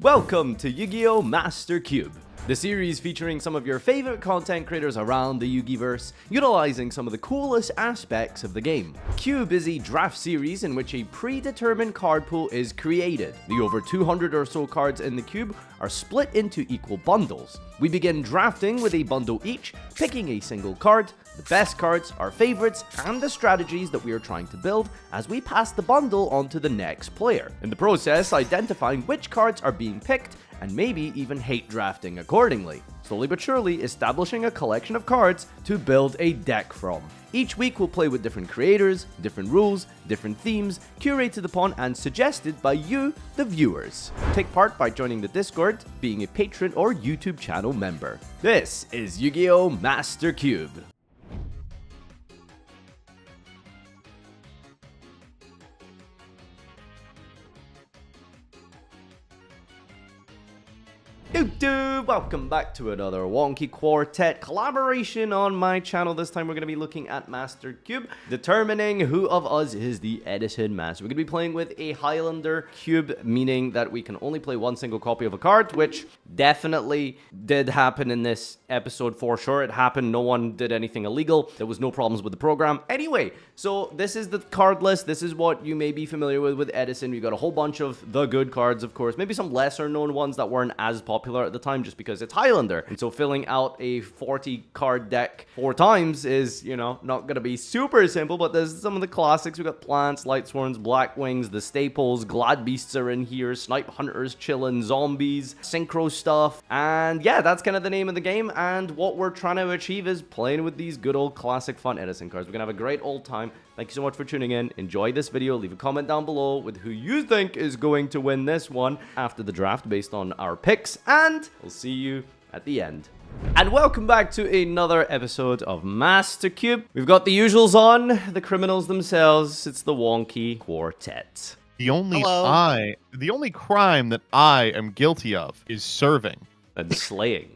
Welcome to Yu-Gi-Oh! Master Cube, the series featuring some of your favorite content creators around the Yu-Gi-verse, utilizing some of the coolest aspects of the game. Cube is a draft series in which a predetermined card pool is created. The over 200 or so cards in the cube are split into equal bundles. We begin drafting with a bundle each, picking a single card, the best cards, our favorites, and the strategies that we are trying to build as we pass the bundle on to the next player. In the process, identifying which cards are being picked and maybe even hate drafting accordingly. Slowly but surely establishing a collection of cards to build a deck from. Each week we'll play with different creators, different rules, different themes, curated upon and suggested by you, the viewers. Take part by joining the Discord, being a patron or YouTube channel member. This is Yu-Gi-Oh! Master Cube. YouTube, welcome back to another wonky Quartet collaboration on my channel. This time we're going to be looking at Master Cube, determining who of us is the Edison Master. We're going to be playing with a Highlander Cube, meaning that we can only play one single copy of a card, which definitely did happen in this episode for sure. It happened, no one did anything illegal, there was no problems with the program. Anyway, so this is the card list. This is what you may be familiar with Edison. We got a whole bunch of the good cards, of course, maybe some lesser known ones that weren't as popular at the time just because it's Highlander. And so filling out a 40 card deck 4 times is, you know, not going to be super simple, but there's some of the classics. We got Plants, Light Swarms, Black Wings, the staples, Glad Beasts are in here, Snipe Hunters, Chillin', Zombies, Synchro stuff. And yeah, that's kind of the name of the game. And what we're trying to achieve is playing with these good old classic fun Edison cards. We're going to have a great old time. Thank you so much for tuning in. Enjoy this video. Leave a comment down below with who you think is going to win this one after the draft based on our picks. And we'll see you at the end. And welcome back to another episode of Master Cube. We've got the usuals on, the criminals themselves. It's the wonky Quartet. The only crime that I am guilty of is serving And slaying.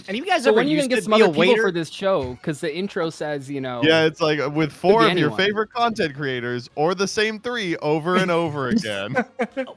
And you guys So ever when are you used gonna get to some be a other people waiter? for this show? Because the intro says, you know. Yeah, it's like with 4 of your anyone. favorite content creators or the same 3 over and over again.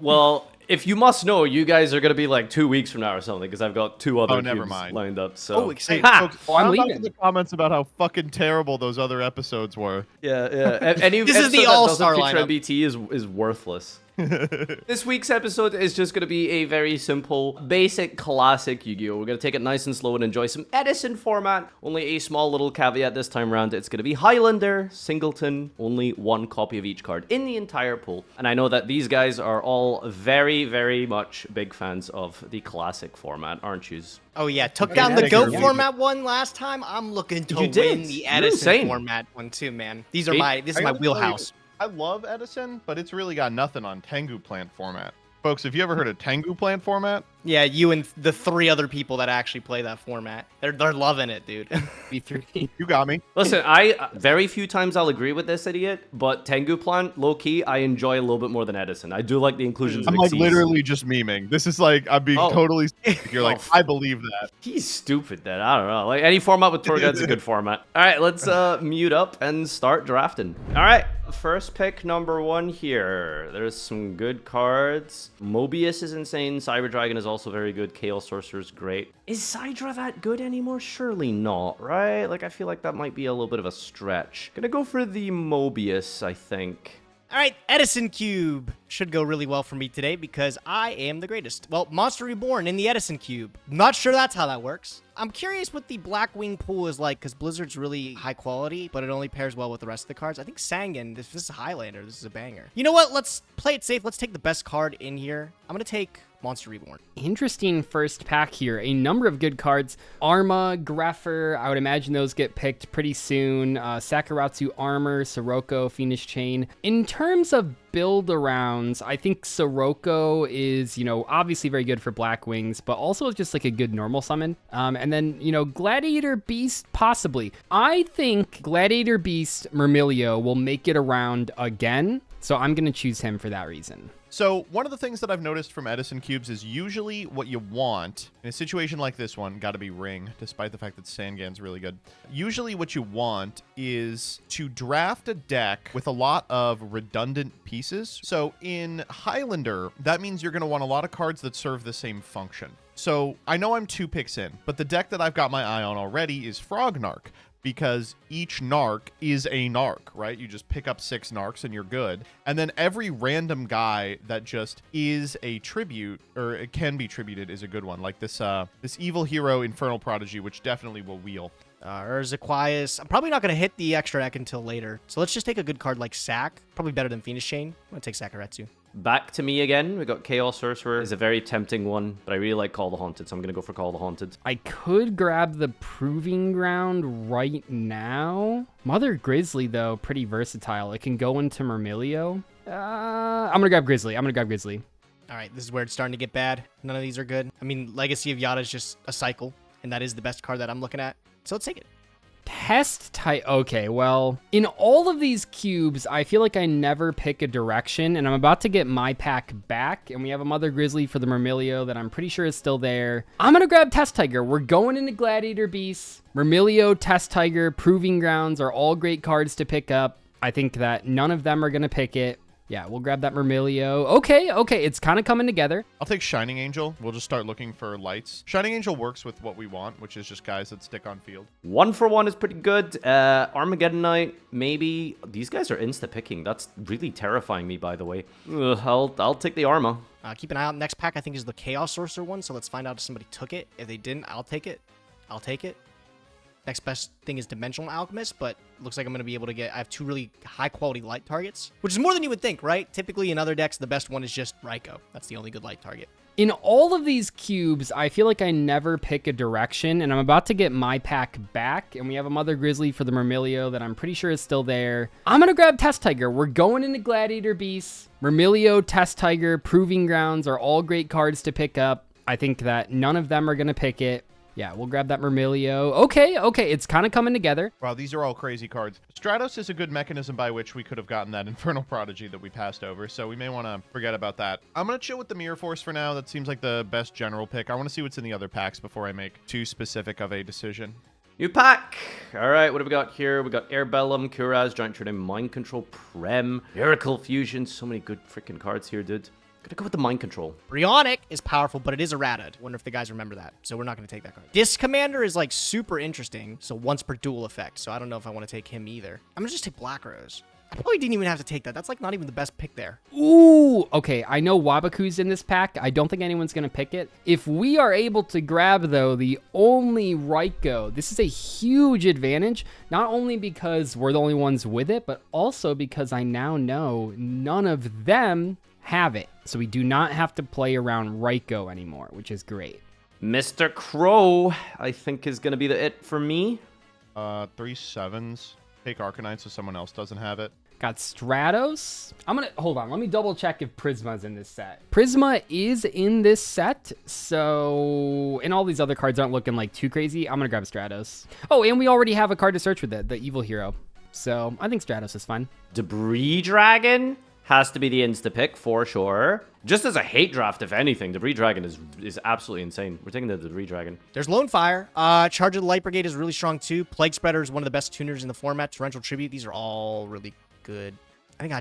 Well, if you must know, you guys are going to be like 2 weeks from now or something, because I've got 2 other never cubes mind. lined up. So. Oh, exciting. Hey, folks, Oh, I'm shout out to leaving. the comments about how fucking terrible those other episodes were. Yeah. Any This is episode the that all-star doesn't feature lineup. MBT is worthless. This week's episode is just going to be a very simple, basic, classic Yu-Gi-Oh! We're going to take it nice and slow and enjoy some Edison format. Only a small little caveat this time around. It's going to be Highlander, Singleton, only 1 copy of each card in the entire pool. And I know that these guys are all very, very much big fans of the classic format, aren't you? Oh yeah, took Okay, down the yeah, GOAT you're- format one last time. I'm looking to You did. win the You're Edison insane. format one too, man. This Okay. is I my gotta tell you, wheelhouse. I love Edison, but it's really got nothing on Tengu plant format. Folks, have you ever heard of Tengu plant format? Yeah, you and the 3 other people that actually play that format. They're loving it, dude. B3. You got me. Listen, I very few times I'll agree with this idiot, but Tengu Plant, low-key, I enjoy a little bit more than Edison. I do like the inclusions I'm of like Xyz. literally just memeing. This is like, I'm being Oh. totally You're like, Oh. I believe that. He's stupid then. I don't know. Like any format with Torgad's a good format. All right, let's mute up and start drafting. All right, first pick number 1 here. There's some good cards. Mobius is insane. Cyber Dragon is also very good. Chaos Sorcerer is great. Is Sidra that good anymore? Surely not, right? Like I feel like that might be a little bit of a stretch. Gonna go for the Mobius, I think. All right, Edison Cube should go really well for me today because I am the greatest. Well, Monster Reborn in the Edison Cube. Not sure that's how that works. I'm curious what the Blackwing pool is like because Blizzard's really high quality, but it only pairs well with the rest of the cards. I think Sangan, this is Highlander, this is a banger. You know what? Let's play it safe. Let's take the best card in here. I'm going to take Monster Reborn. Interesting first pack here. A number of good cards. Arma, Greffer, I would imagine those get picked pretty soon. Sakuratsu Armor, Sirocco, Fiendish Chain. In terms of build arounds, I think Sirocco is, you know, obviously very good for Black Wings, but also just like a good normal summon. And then, you know, Gladiator Beast, possibly. I think Gladiator Beast Myrmilio will make it around again, so I'm going to choose him for that reason. So one of the things that I've noticed from Edison cubes is usually what you want in a situation like this one, got to be Ring, despite the fact that Sangan's really good. Usually what you want is to draft a deck with a lot of redundant pieces. So in Highlander, that means you're going to want a lot of cards that serve the same function. So I know I'm 2 picks in, but the deck that I've got my eye on already is Frognark, because each narc is a narc, right? You just pick up 6 narcs and you're good. And then every random guy that just is a tribute, or it can be tributed, is a good one. Like this this evil hero Infernal Prodigy, which definitely will wheel. Urzaquias. I'm probably not going to hit the extra deck until later. So let's just take a good card like Sack. Probably better than Phoenix Chain. I'm going to take Sakaretsu. Back to me again. We got Chaos Sorcerer. It's a very tempting one, but I really like Call the Haunted, so I'm going to go for Call the Haunted. I could grab the Proving Ground right now. Mother Grizzly, though, pretty versatile. It can go into Myrmilio. I'm going to grab Grizzly. All right, this is where it's starting to get bad. None of these are good. I mean, Legacy of Yada is just a cycle, and that is the best card that I'm looking at. So let's take it. Test type. Okay, well, in all of these cubes, I feel like I never pick a direction, and I'm about to get my pack back, and we have a Mother Grizzly for the Myrmilio that I'm pretty sure is still there. I'm gonna grab Test Tiger. We're going into Gladiator Beasts. Myrmilio, Test Tiger, Proving Grounds are all great cards to pick up. I think that none of them are gonna pick it. Yeah, we'll grab that Myrmilio. Okay, it's kind of coming together. I'll take Shining Angel. We'll just start looking for lights. Shining Angel works with what we want, which is just guys that stick on field. 1-for-1 is pretty good. Armageddon Knight, maybe. These guys are insta-picking. That's really terrifying me, by the way. I'll take the Arma. Keep an eye out. Next pack, I think, is the Chaos Sorcerer one, so let's find out if somebody took it. If they didn't, I'll take it. Next best thing is Dimensional Alchemist, but looks like I'm going to be able to I have 2 really high-quality light targets, which is more than you would think, right? Typically, in other decks, the best one is just Raikou. That's the only good light target. In all of these cubes, I feel like I never pick a direction, and I'm about to get my pack back, and we have a Mother Grizzly for the Myrmilio that I'm pretty sure is still there. I'm going to grab Test Tiger. We're going into Gladiator Beasts. Myrmilio, Test Tiger, Proving Grounds are all great cards to pick up. I think that none of them are going to pick it. Yeah, we'll grab that Myrmilio. Okay, it's kind of coming together. Wow, these are all crazy cards. Stratos is a good mechanism by which we could have gotten that Infernal Prodigy that we passed over, so we may want to forget about that. I'm going to chill with the Mirror Force for now. That seems like the best general pick. I want to see what's in the other packs before I make too specific of a decision. New pack. All right, what have we got here? We got Airbellum, Kuraz, Giant Trident, Mind Control, Prem, Miracle Fusion. So many good freaking cards here, dude. Gonna go with the Mind Control. Brionic is powerful, but it is errata. Wonder if the guys remember that. So we're not going to take that card. Disc Commander is like super interesting. So once per duel effect. So I don't know if I want to take him either. I'm going to just take Black Rose. I probably didn't even have to take that. That's like not even the best pick there. Ooh, okay. I know Wabaku's in this pack. I don't think anyone's going to pick it. If we are able to grab, though, the only Raikou, this is a huge advantage. Not only because we're the only ones with it, but also because I now know none of them have it. So we do not have to play around Raikou anymore, which is great. Mr. Crow, I think, is going to be the it for me. 3 7s. Take Arcanine so someone else doesn't have it. Got Stratos. Hold on. Let me double check if Prisma's in this set. Prisma is in this set. So, and all these other cards aren't looking like too crazy. I'm going to grab Stratos. Oh, and we already have a card to search with it, the Evil Hero. So I think Stratos is fine. Debris Dragon has to be the insta-pick for sure. Just as a hate draft, if anything, Debris Dragon is absolutely insane. We're taking the Debris Dragon. There's Lone Fire. Charge of the Light Brigade is really strong too. Plague Spreader is one of the best tuners in the format. Torrential Tribute. These are all really good. I think I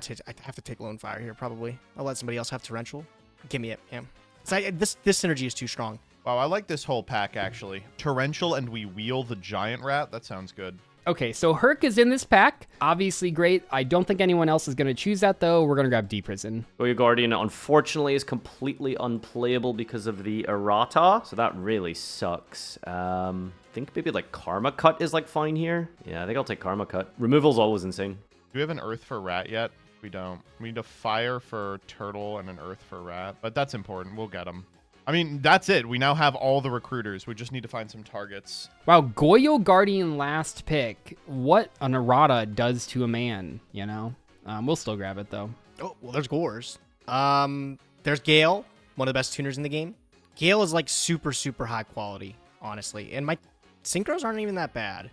have to take Lone Fire here probably. I'll let somebody else have Torrential. Give me it. Yeah. This synergy is too strong. Wow, I like this whole pack actually. Torrential and we wheel the Giant Rat. That sounds good. Okay, so Herc is in this pack. Obviously great. I don't think anyone else is going to choose that, though. We're going to grab D-Prison. Goyo Guardian, unfortunately, is completely unplayable because of the errata. So that really sucks. I think maybe like Karma Cut is like fine here. Yeah, I think I'll take Karma Cut. Removal's always insane. Do we have an Earth for Rat yet? We don't. We need a Fire for Turtle and an Earth for Rat. But that's important. We'll get them. I mean, that's it. We now have all the recruiters. We just need to find some targets. Wow, Goyo Guardian last pick. What an errata does to a man, you know? We'll still grab it, though. Oh, well, there's Gores. There's Gale, one of the best tuners in the game. Gale is like super, super high quality, honestly. And my synchros aren't even that bad.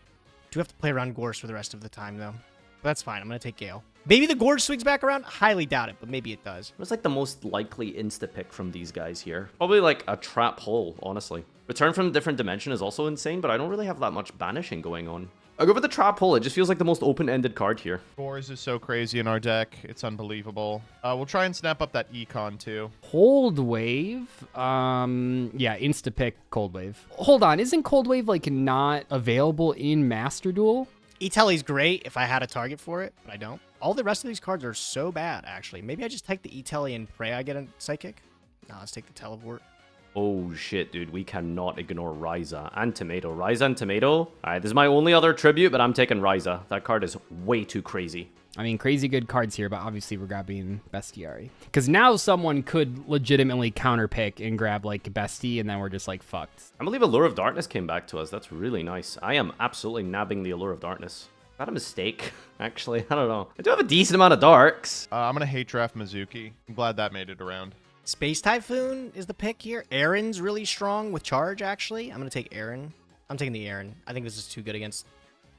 Do have to play around Gores for the rest of the time, though. But that's fine. I'm going to take Gale. Maybe the Gorge swings back around. Highly doubt it, but maybe it does. What's like the most likely insta-pick from these guys here? Probably like a trap hole, honestly. Return from a different dimension is also insane, but I don't really have that much banishing going on. I'll go with the trap hole. It just feels like the most open-ended card here. Gores is so crazy in our deck. It's unbelievable. We'll try and snap up that econ too. Cold Wave. Yeah, insta-pick Cold Wave. Hold on, isn't Cold Wave like not available in Master Duel? E-Telly's great if I had a target for it, but I don't. All the rest of these cards are so bad, actually. Maybe I just take the E-Telly and pray I get a Psychic? No, let's take the Teleport. Oh shit, dude, we cannot ignore Ryza and Tomato. Ryza and Tomato. All right, this is my only other tribute, but I'm taking Ryza. That card is way too crazy. I mean, crazy good cards here, but obviously we're grabbing Bestiary. Because now someone could legitimately counterpick and grab, like, Bestie, and then we're just, like, fucked. I believe Allure of Darkness came back to us. That's really nice. I am absolutely nabbing the Allure of Darkness. Is that a mistake? Actually, I don't know. I do have a decent amount of darks. I'm going to hate draft Mizuki. I'm glad that made it around. Space Typhoon is the pick here. Aaron's really strong with charge, actually. I'm going to take Aaron. I'm taking the Aaron. I think this is too good against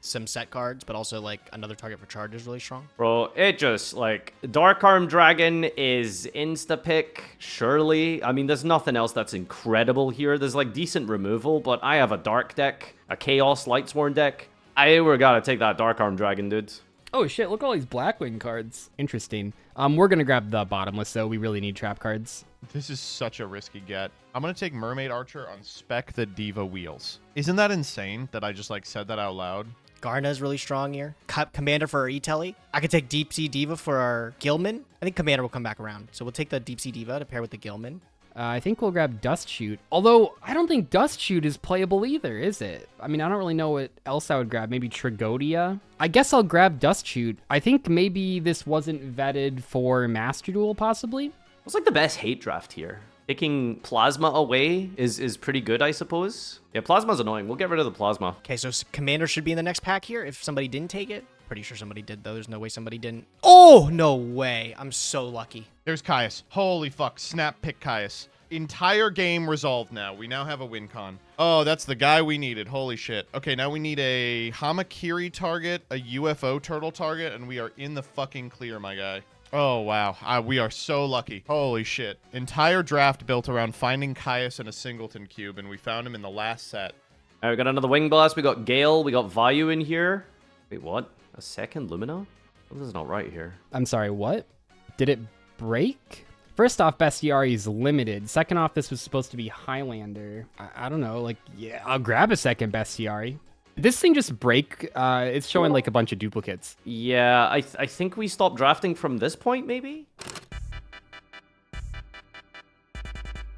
some set cards, but also, like, another target for charge is really strong. Bro, it just, like, Dark Arm Dragon is insta-pick, surely. I mean, there's nothing else that's incredible here. There's, like, decent removal, but I have a Dark deck, a Chaos Lightsworn deck. We're gotta take that Dark Arm Dragon, dude. Oh shit, look at all these Blackwing cards. Interesting. We're gonna grab the bottomless, though. We really need trap cards. This is such a risky get. I'm going to take Mermaid Archer on Spec the Diva Wheels. Isn't that insane that I just, like, said that out loud? Garna's really strong here. Commander for our E-Telly. I could take Deep Sea Diva for our Gilman. I think Commander will come back around. So we'll take the Deep Sea Diva to pair with the Gilman. I think we'll grab Dust Shoot. Although, I don't think Dust Shoot is playable either, is it? I mean, I don't really know what else I would grab. Maybe Trigodia? I guess I'll grab Dust Shoot. I think maybe this wasn't vetted for Master Duel, possibly. What's, like, the best hate draft here? Taking Plasma away is pretty good, I suppose. Yeah, Plasma's annoying. We'll get rid of the Plasma. Okay, so Commander should be in the next pack here if somebody didn't take it. Pretty sure somebody did, though. There's no way somebody didn't. Oh, no way. I'm so lucky. There's Caius. Holy fuck. Snap pick Caius. Entire game resolved now. We now have a win con. Oh, that's the guy we needed. Holy shit. Okay, now we need a Hamakiri target, a UFO turtle target, and we are in the fucking clear, my guy. Oh, wow. We are so lucky. Holy shit. Entire draft built around finding Caius in a singleton cube, and we found him in the last set. All right, we got another Wing Blast. We got Gale. We got Vayu in here. Wait, what? A second Lumina? This is not right here. I'm sorry, what? Did it break? First off, Bestiary is limited. Second off, this was supposed to be Highlander. I don't know, like, yeah, I'll grab a second Bestiary. Did this thing just break? It's showing like a bunch of duplicates. Yeah, I think we stopped drafting from this point, maybe?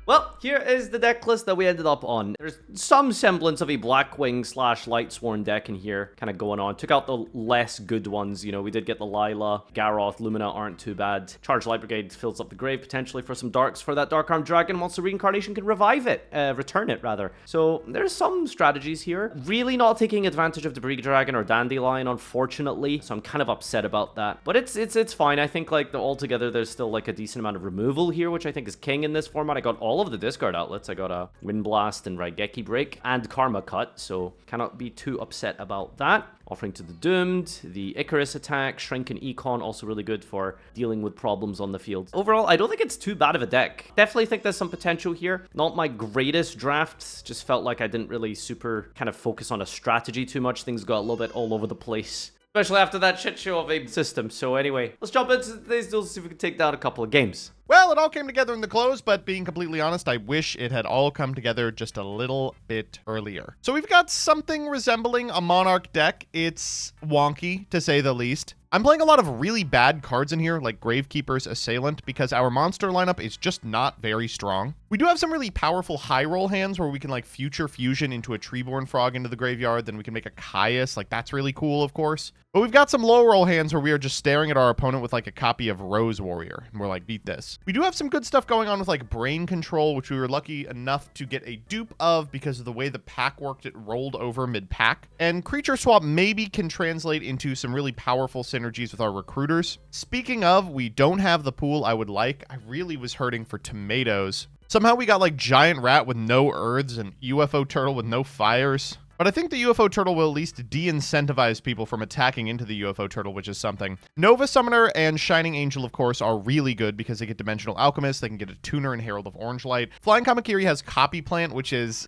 Well, here is the deck list that we ended up on. There's some semblance of a Blackwing / Lightsworn deck in here kind of going on. Took out the less good ones. You know, we did get the Lila, Garroth, Lumina aren't too bad. Charge Light Brigade fills up the grave potentially for some darks for that Dark Arm Dragon. Once the reincarnation can revive it, return it rather. So there's some strategies here. Really not taking advantage of Debris Dragon or Dandelion, unfortunately. So I'm kind of upset about that. But it's fine. I think like altogether there's still like a decent amount of removal here, which I think is king in this format. I got all of the discard outlets. I got a Wind Blast and Raigeki Break and Karma Cut, so cannot be too upset about that. Offering to the Doomed, the Icarus attack, Shrink and Econ, also really good for dealing with problems on the field. Overall, I don't think it's too bad of a deck. Definitely think there's some potential here. Not my greatest drafts, just felt like I didn't really super kind of focus on a strategy too much. Things got a little bit all over the place, especially after that shit show of a system. So anyway, let's jump into today's duel, see if we can take down a couple of games. Well, it all came together in the close, but being completely honest, I wish it had all come together just a little bit earlier. So we've got something resembling a Monarch deck. It's wonky, to say the least. I'm playing a lot of really bad cards in here, like Gravekeeper's Assailant, because our monster lineup is just not very strong. We do have some really powerful high roll hands where we can like future fusion into a Treeborn Frog into the graveyard, then we can make a Caius, like that's really cool, of course. But we've got some low roll hands where we are just staring at our opponent with like a copy of Rose Warrior, and we're like, beat this. We do have some good stuff going on with like Brain Control, which we were lucky enough to get a dupe of because of the way the pack worked. It rolled over mid-pack. And Creature Swap maybe can translate into some really powerful synergies with our recruiters. Speaking of, we don't have the pool I would like. I really was hurting for tomatoes. Somehow we got like Giant Rat with no Earths and UFO Turtle with no Fires. But I think the UFO turtle will at least de-incentivize people from attacking into the UFO turtle, which is something. Nova Summoner and Shining Angel, of course, are really good because they get Dimensional Alchemist, they can get a Tuner and Herald of Orange Light. Flying Kamakiri has Copy Plant, which is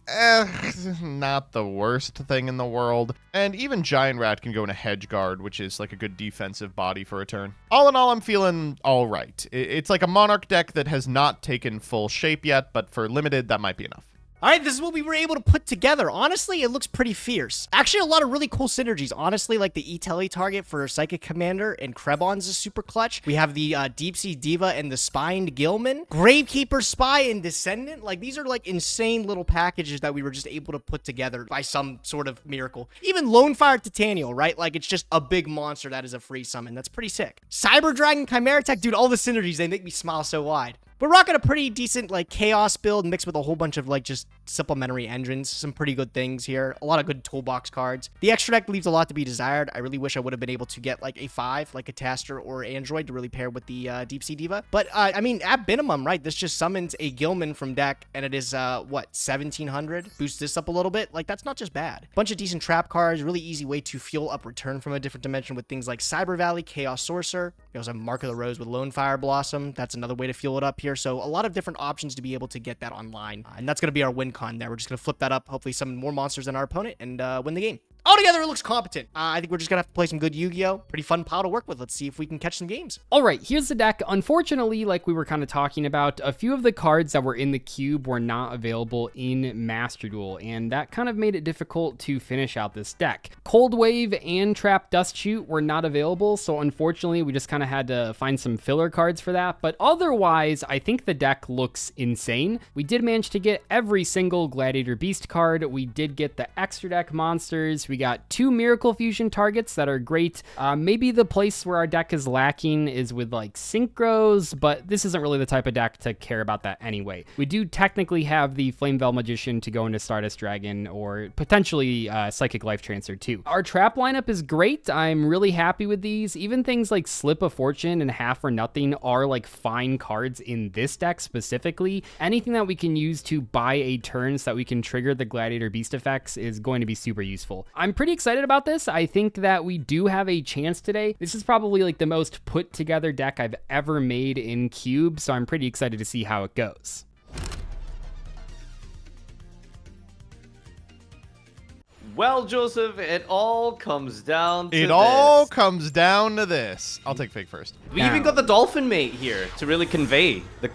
not the worst thing in the world. And even Giant Rat can go in a Hedge Guard, which is like a good defensive body for a turn. All in all, I'm feeling all right. It's like a Monarch deck that has not taken full shape yet, but for limited, that might be enough. All right, this is what we were able to put together. Honestly, it looks pretty fierce. Actually, a lot of really cool synergies. Honestly, like the E-Tele target for Psychic Commander and Krebons is super clutch. We have the Deep Sea Diva and the Spined Gilman. Gravekeeper Spy and Descendant. Like, these are like insane little packages that we were just able to put together by some sort of miracle. Even Lonefire Titanial, right? Like, it's just a big monster that is a free summon. That's pretty sick. Cyber Dragon Chimera Tech. Dude, all the synergies, they make me smile so wide. We're rocking a pretty decent, like, Chaos build mixed with a whole bunch of, like, just supplementary engines. Some pretty good things here. A lot of good toolbox cards. The extra deck leaves a lot to be desired. I really wish I would have been able to get, like, a 5, like a Taster or Android to really pair with the Deep Sea Diva. But, I mean, at minimum, right, this just summons a Gilman from deck, and it is, what, 1700? Boost this up a little bit. Like, that's not just bad. Bunch of decent trap cards. Really easy way to fuel up return from a different dimension with things like Cyber Valley, Chaos Sorcerer. We also have Mark of the Rose with Lone Fire Blossom. That's another way to fuel it up here. So a lot of different options to be able to get that online. And that's going to be our win con there. We're just going to flip that up, hopefully summon more monsters than our opponent, and win the game. Altogether, it looks competent. I think we're just going to have to play some good Yu-Gi-Oh! Pretty fun pile to work with. Let's see if we can catch some games. All right, here's the deck. Unfortunately, like we were kind of talking about, a few of the cards that were in the cube were not available in Master Duel, and that kind of made it difficult to finish out this deck. Cold Wave and Trap Dust Shoot were not available, so unfortunately, we just kind of had to find some filler cards for that, but otherwise, I think the deck looks insane. We did manage to get every single Gladiator Beast card. We did get the extra deck monsters. We got 2 Miracle Fusion targets that are great. Maybe the place where our deck is lacking is with like Synchros, but this isn't really the type of deck to care about that anyway. We do technically have the Flame Veil Magician to go into Stardust Dragon or potentially Psychic Life Transfer too. Our trap lineup is great. I'm really happy with these. Even things like Slip of Fortune and Half or Nothing are like fine cards in this deck specifically. Anything that we can use to buy a turn so that we can trigger the Gladiator Beast effects is going to be super useful. I'm pretty excited about this. I think that we do have a chance today. This is probably like the most put together deck I've ever made in Cube, so I'm pretty excited to see how it goes. Well, Joseph, it all comes down to It this. all comes down to this. I'll take fake first. We even got the dolphin mate here to really convey the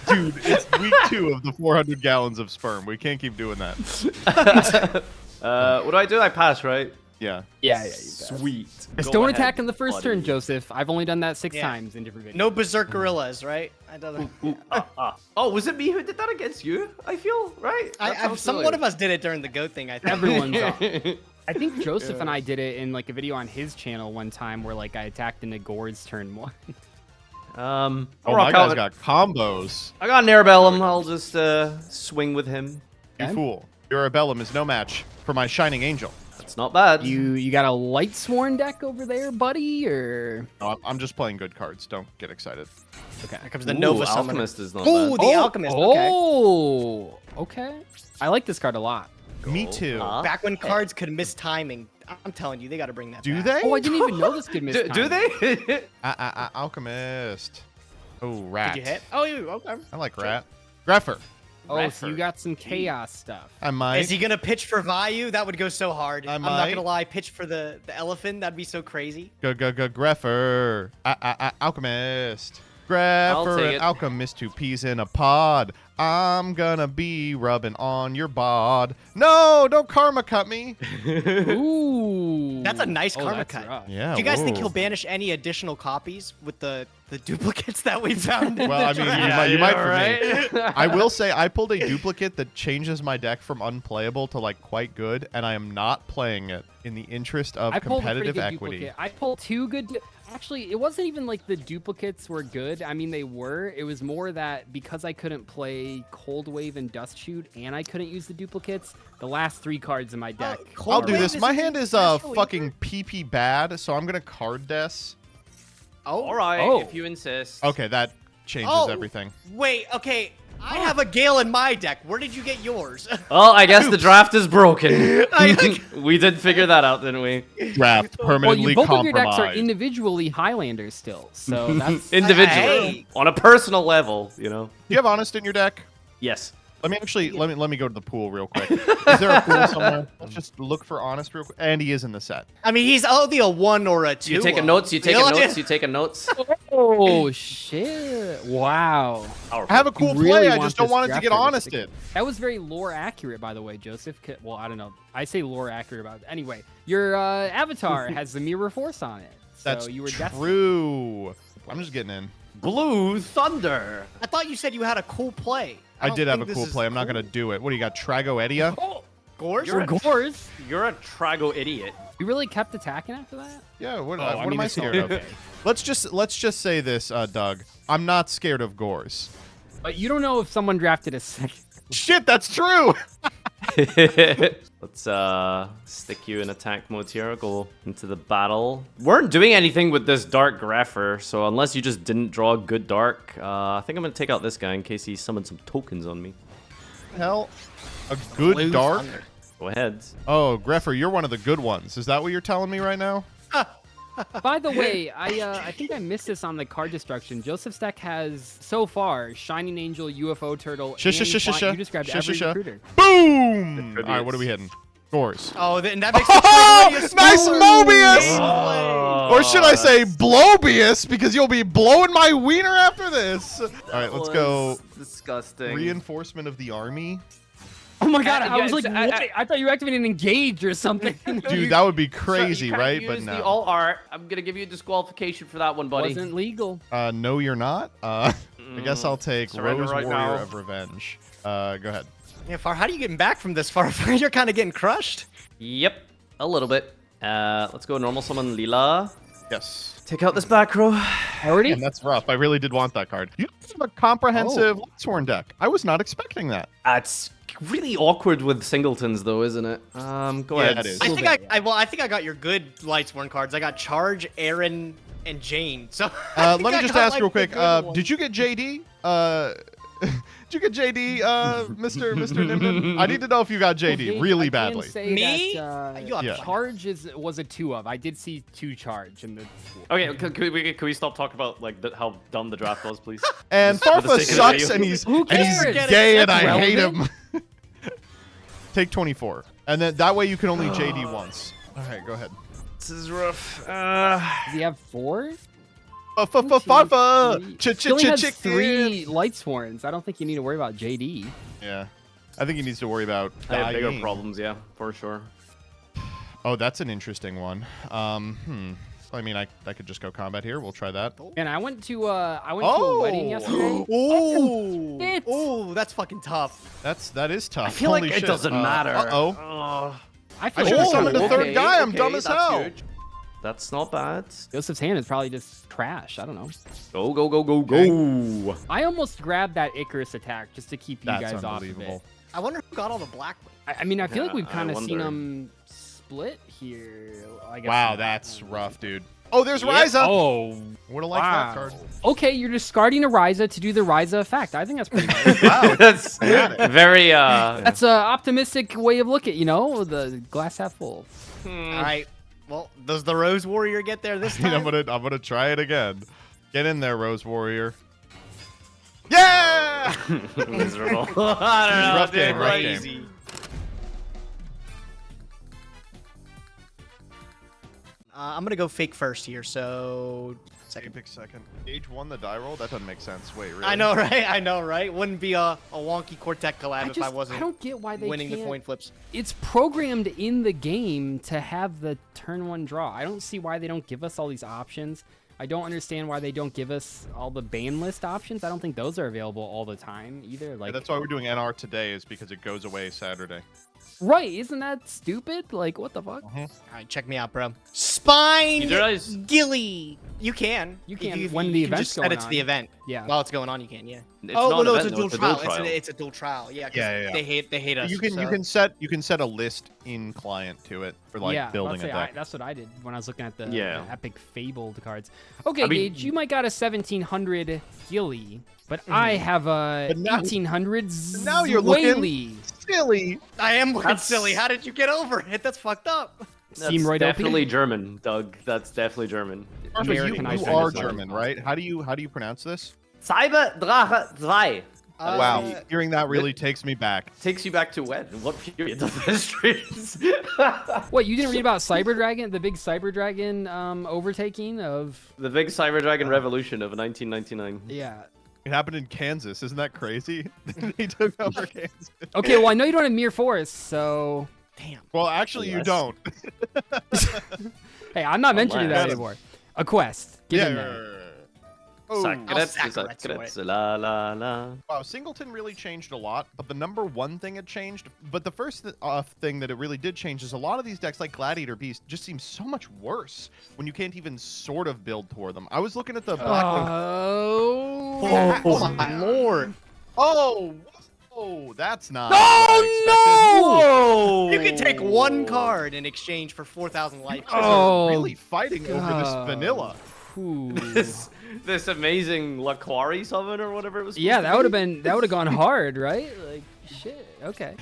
Dude, it's week 2 of the 400 gallons of sperm. We can't keep doing that. what do? I pass, right? Yeah. Yeah, you bet. Sweet. Just Go don't ahead, attack in the first buddy. turn, Joseph. I've only done that 6 Yeah. times in different videos. No Berserk Gorillas, right? I don't know. Oh, was it me who did that against you? I feel, right? That sounds Some one familiar. of us did it during the Go thing, I think. Everyone's up. I think Joseph and I did it in like a video on his channel one time where like I attacked into Gore's turn 1. Oh, my guy's got combos. I got an Arabellum. I'll just swing with him. You fool. Your Arabellum is no match for my Shining Angel. That's not bad. You got a Light Sworn deck over there, buddy, or No, I'm just playing good cards. Don't get excited. Okay, here comes the Ooh, Nova Summoner. Alchemist is not Oh, bad. the Alchemist. Okay. Oh, okay. I like this card a lot. Me too. Huh? Back when cards could miss timing. I'm telling you, they got to bring that Do back. they? Oh, I didn't even know this could miss Do time. they? Alchemist. Oh, rat. Did you hit? Oh, okay. I like rat. Greffer. Oh, so you got some chaos stuff. I might. Is he gonna pitch for Vayu? That would go so hard. I I'm not might. gonna lie. Pitch for the elephant. That'd be so crazy. Greffer. Alchemist. I'll Greffer take and it. Alchemist, 2 peas in a pod. I'm gonna be rubbing on your bod. No, don't karma cut me. Ooh. That's a nice karma that's cut. rough. Yeah. Do you guys think whoa. he'll banish any additional copies with the duplicates that we found? Well, I mean, you might for me. I will say I pulled a duplicate that changes my deck from unplayable to like quite good, and I am not playing it in the interest of I pulled a pretty competitive good equity. duplicate. I pulled 2 good. Actually, it wasn't even like the duplicates were good. I mean, they were. It was more that because I couldn't play Cold Wave and Dust Shoot, and I couldn't use the duplicates, the last 3 cards in my deck. I'll do Wave this. is My in hand is National fucking PP bad, so I'm gonna card des. Oh, All right, Oh. if you insist. Okay, that changes Oh. everything. Wait. Okay. I have a Gale in my deck. Where did you get yours? Well, I guess the draft is broken. I- We did figure that out, didn't we? Draft Well, permanently both of your decks are compromised. individually Highlanders still, so that's Individually, Hey. on a personal level, you know. Do you have Honest in your deck? Yes. Let me actually let me go to the pool real quick. Is there a pool somewhere? Let's just look for Honest real quick. And he is in the set. I mean, he's only a 1 or a 2. You take a notes. You take a notes. You take a notes. oh shit! Wow, I have a cool really play. I want just don't this want it to draft get card to Honest stick. in. that was very lore accurate, by the way, Joseph. Well, I don't know. I say lore accurate about it. Anyway, your avatar has the mirror force on it, so That's you were destined. true. I'm just getting in. Blue Thunder. I thought you said you had a cool play. I don't did have a think cool this is play. I'm not cool. gonna do it. What do you got? Tragoedia? Oh, Gores? You're a- Gores. you're a Trago idiot. You really kept attacking after that? Yeah. What, Oh, what I am mean, I it's not scared of? okay. Let's just say this, Doug. I'm not scared of Gores. But you don't know if someone drafted a second. Shit, that's true. Let's stick you in attack mode here. Go into the battle. Weren't doing anything with this dark grapher, so unless you just didn't draw a good dark, I think I'm gonna take out this guy in case he summoned some tokens on me. Hell, a good Blue dark. Thunder. Go ahead. Oh, Greffer, you're one of the good ones. Is that what you're telling me right now? By the way, I think I missed this on the card destruction. Joseph's deck has so far Shining Angel, UFO Turtle, and Fly- You just grabbed every recruiter. Boom! Good All right, what are we idiots. hitting? Scores. Oh, and that makes the Oh, radius nice smaller. Mobius! Oh, Or should I say that's- Blobius, because you'll be blowing my wiener after this. All right, let's go. was disgusting. Reinforcement of the army. Oh my god, I yeah, was like, it's- what? I thought you activated Engage or something. Dude, that would be So crazy, you can't right? use But the no. all art. I'm gonna give you a disqualification for that one, buddy. Wasn't legal. No, you're not. I guess I'll take Surrender Rose right Warrior now. of Revenge. Go ahead. Yeah, Far, how are you getting back from this, Far? You're kind of getting crushed. Yep, a little bit. Let's go normal summon Lila. Yes. Take out this back row. Already? And that's rough. I really did want that card. You have a comprehensive Lightsworn deck. I was not expecting that. It's really awkward with singletons, though, isn't it? Go Yeah, ahead. it is. I think I think I got your good Lightsworn cards. I got Charge, Aaron, and Jane. So Let me just ask real quick. Did you get JD? Did you get JD, Mr. Nimden? I need to know if you got JD Okay, really I can badly. say Me? that, You got Yeah. Charge was a 2 of. I did see 2 Charge in the. Okay, can we stop talking about like how dumb the draft was, please? And Just for the Farfa sake of the sucks, video. and he's Who cares? gay, and That's I hate relevant. him. Take 24, and then that way you can only JD once. All right, go ahead. This is rough. Does he have 4? Farfa, He only has chicken. 3 Lightsworns. I don't think you need to worry about JD. Yeah, I think he needs to worry about I have bigger dying. problems, yeah, for sure. Oh, that's an interesting one. I mean, I could just go combat here. We'll try that. And I went to a wedding yesterday. Oh, Shit. oh, that's fucking tough. That is tough. I feel Holy like it shit. doesn't matter. Uh-oh. I I feel should've like summoned a third guy. I'm dumb as that's hell. huge. That's not bad. Joseph's hand is probably just trash. I don't know. Go, go, go, go, go. I almost grabbed that Icarus attack just to keep you That's guys off of unbelievable. it. I wonder who got all the black. I mean, I feel like Yeah, we've I kind of seen wonder. them split here. I guess Wow, not. that's rough, dude. Oh, there's Yep. Ryza. Oh, Would have liked wow. that card. Okay, you're discarding a Ryza to do the Ryza effect. I think that's pretty nice. Wow. That's Dramatic. very That's an optimistic way of looking, the glass half full. All right. Well, does the Rose Warrior get there this I mean, time? I'm gonna try it again. Get in there, Rose Warrior. Yeah! miserable. I don't know, Rough dude, game, rough like- game. I'm gonna go fake first here. So Second pick second. Gage won the die roll? That doesn't make sense. Wait, really? I know, right? I know, right? Wouldn't be a wonky Quartet collab if I I wasn't don't get why they winning the can't. coin flips. It's programmed in the game to have the turn 1 draw. I don't see why they don't give us all these options. I don't understand why they don't give us all the ban list options. I don't think those are available all the time either. Yeah, Like, that's why we're doing NR today, is because it goes away Saturday. right? Isn't that stupid? Like, what the fuck? All right, check me out, bro. Spine You realize- Gilly. You can. You If can when the you can event's just set going it to the on. event. Yeah. While it's going on, you can. Yeah. It's Oh not no, an it's a event, dual it's a trial. dual trial. It's a dual trial. Yeah. 'Cause Yeah. They hate us. You can so. you can set a list in client to it for like yeah, building I'd a say deck. that's what I did when I was looking at the, Yeah. the epic fabled cards. Okay, I mean- Gage, you might got a 1700 Gilly, but I have a But now- 1800 now you're looking- Zwaley. Silly. I am looking That's- silly. How did you get over it? That's fucked up. That's Seem right definitely OP? German, Doug. That's definitely German. Farfa, you Americanized are German. German, right? How do you pronounce this? Cyberdrache 2. Wow, hearing that really takes me back. Takes you back to when? What period of history? What, you didn't read about Cyber Dragon, the big Cyber Dragon overtaking of... The big Cyber Dragon Revolution of 1999. Yeah. It happened in Kansas. Isn't that crazy? They took over Kansas. Okay, well, I know you don't have Mere Forest, so... Damn. Well, actually, you Unless- don't. Hey, I'm not mentioning that Unless- anymore. A quest. Get in there. Oh, Sakuretsu, la la la. wow, Singleton really changed a lot, but the number one thing it changed, but the first thing that it really did change is a lot of these decks like Gladiator Beast just seem so much worse when you can't even sort of build toward them. I was looking at the Black Oh. Oh my lord. Oh, that's not what I expected. You can take one card in exchange for 4,000 life. You guys Oh, are really fighting over this God. vanilla. Ooh. This amazing Laquari summon or whatever it was. Yeah, supposed that would have gone hard, right? Like, shit. Okay.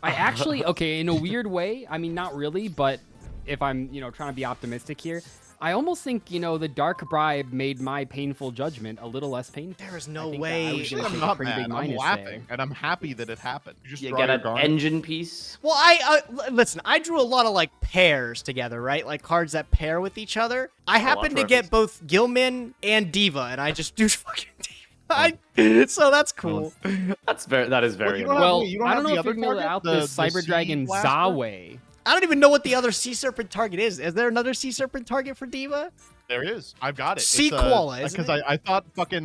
I actually, okay, in a weird way. I mean, not really, but if I'm, trying to be optimistic here, I almost think, the Dark Bribe made my painful judgment a little less painful. There is I no think that I way. was Actually, gonna I'm take a not pretty big mad. I'm minus laughing, there. and I'm happy that it happened. You just You draw get your an garnet. engine piece. Well, listen. I drew a lot of like pairs together, right? Like cards that pair with each other. I happened to get reference. both Gilman and Diva, and I just do fucking Diva. So that's cool. That is very you don't annoying. have- Well, wait, you don't I have don't know the if you're other going to target? out The this Cyber sea Dragon blaster? Zawe. I don't even know what the other Sea Serpent target is. Is there another Sea Serpent target for Diva? There is. I've got it. Sea It's, koala, isn't Because it? I thought fucking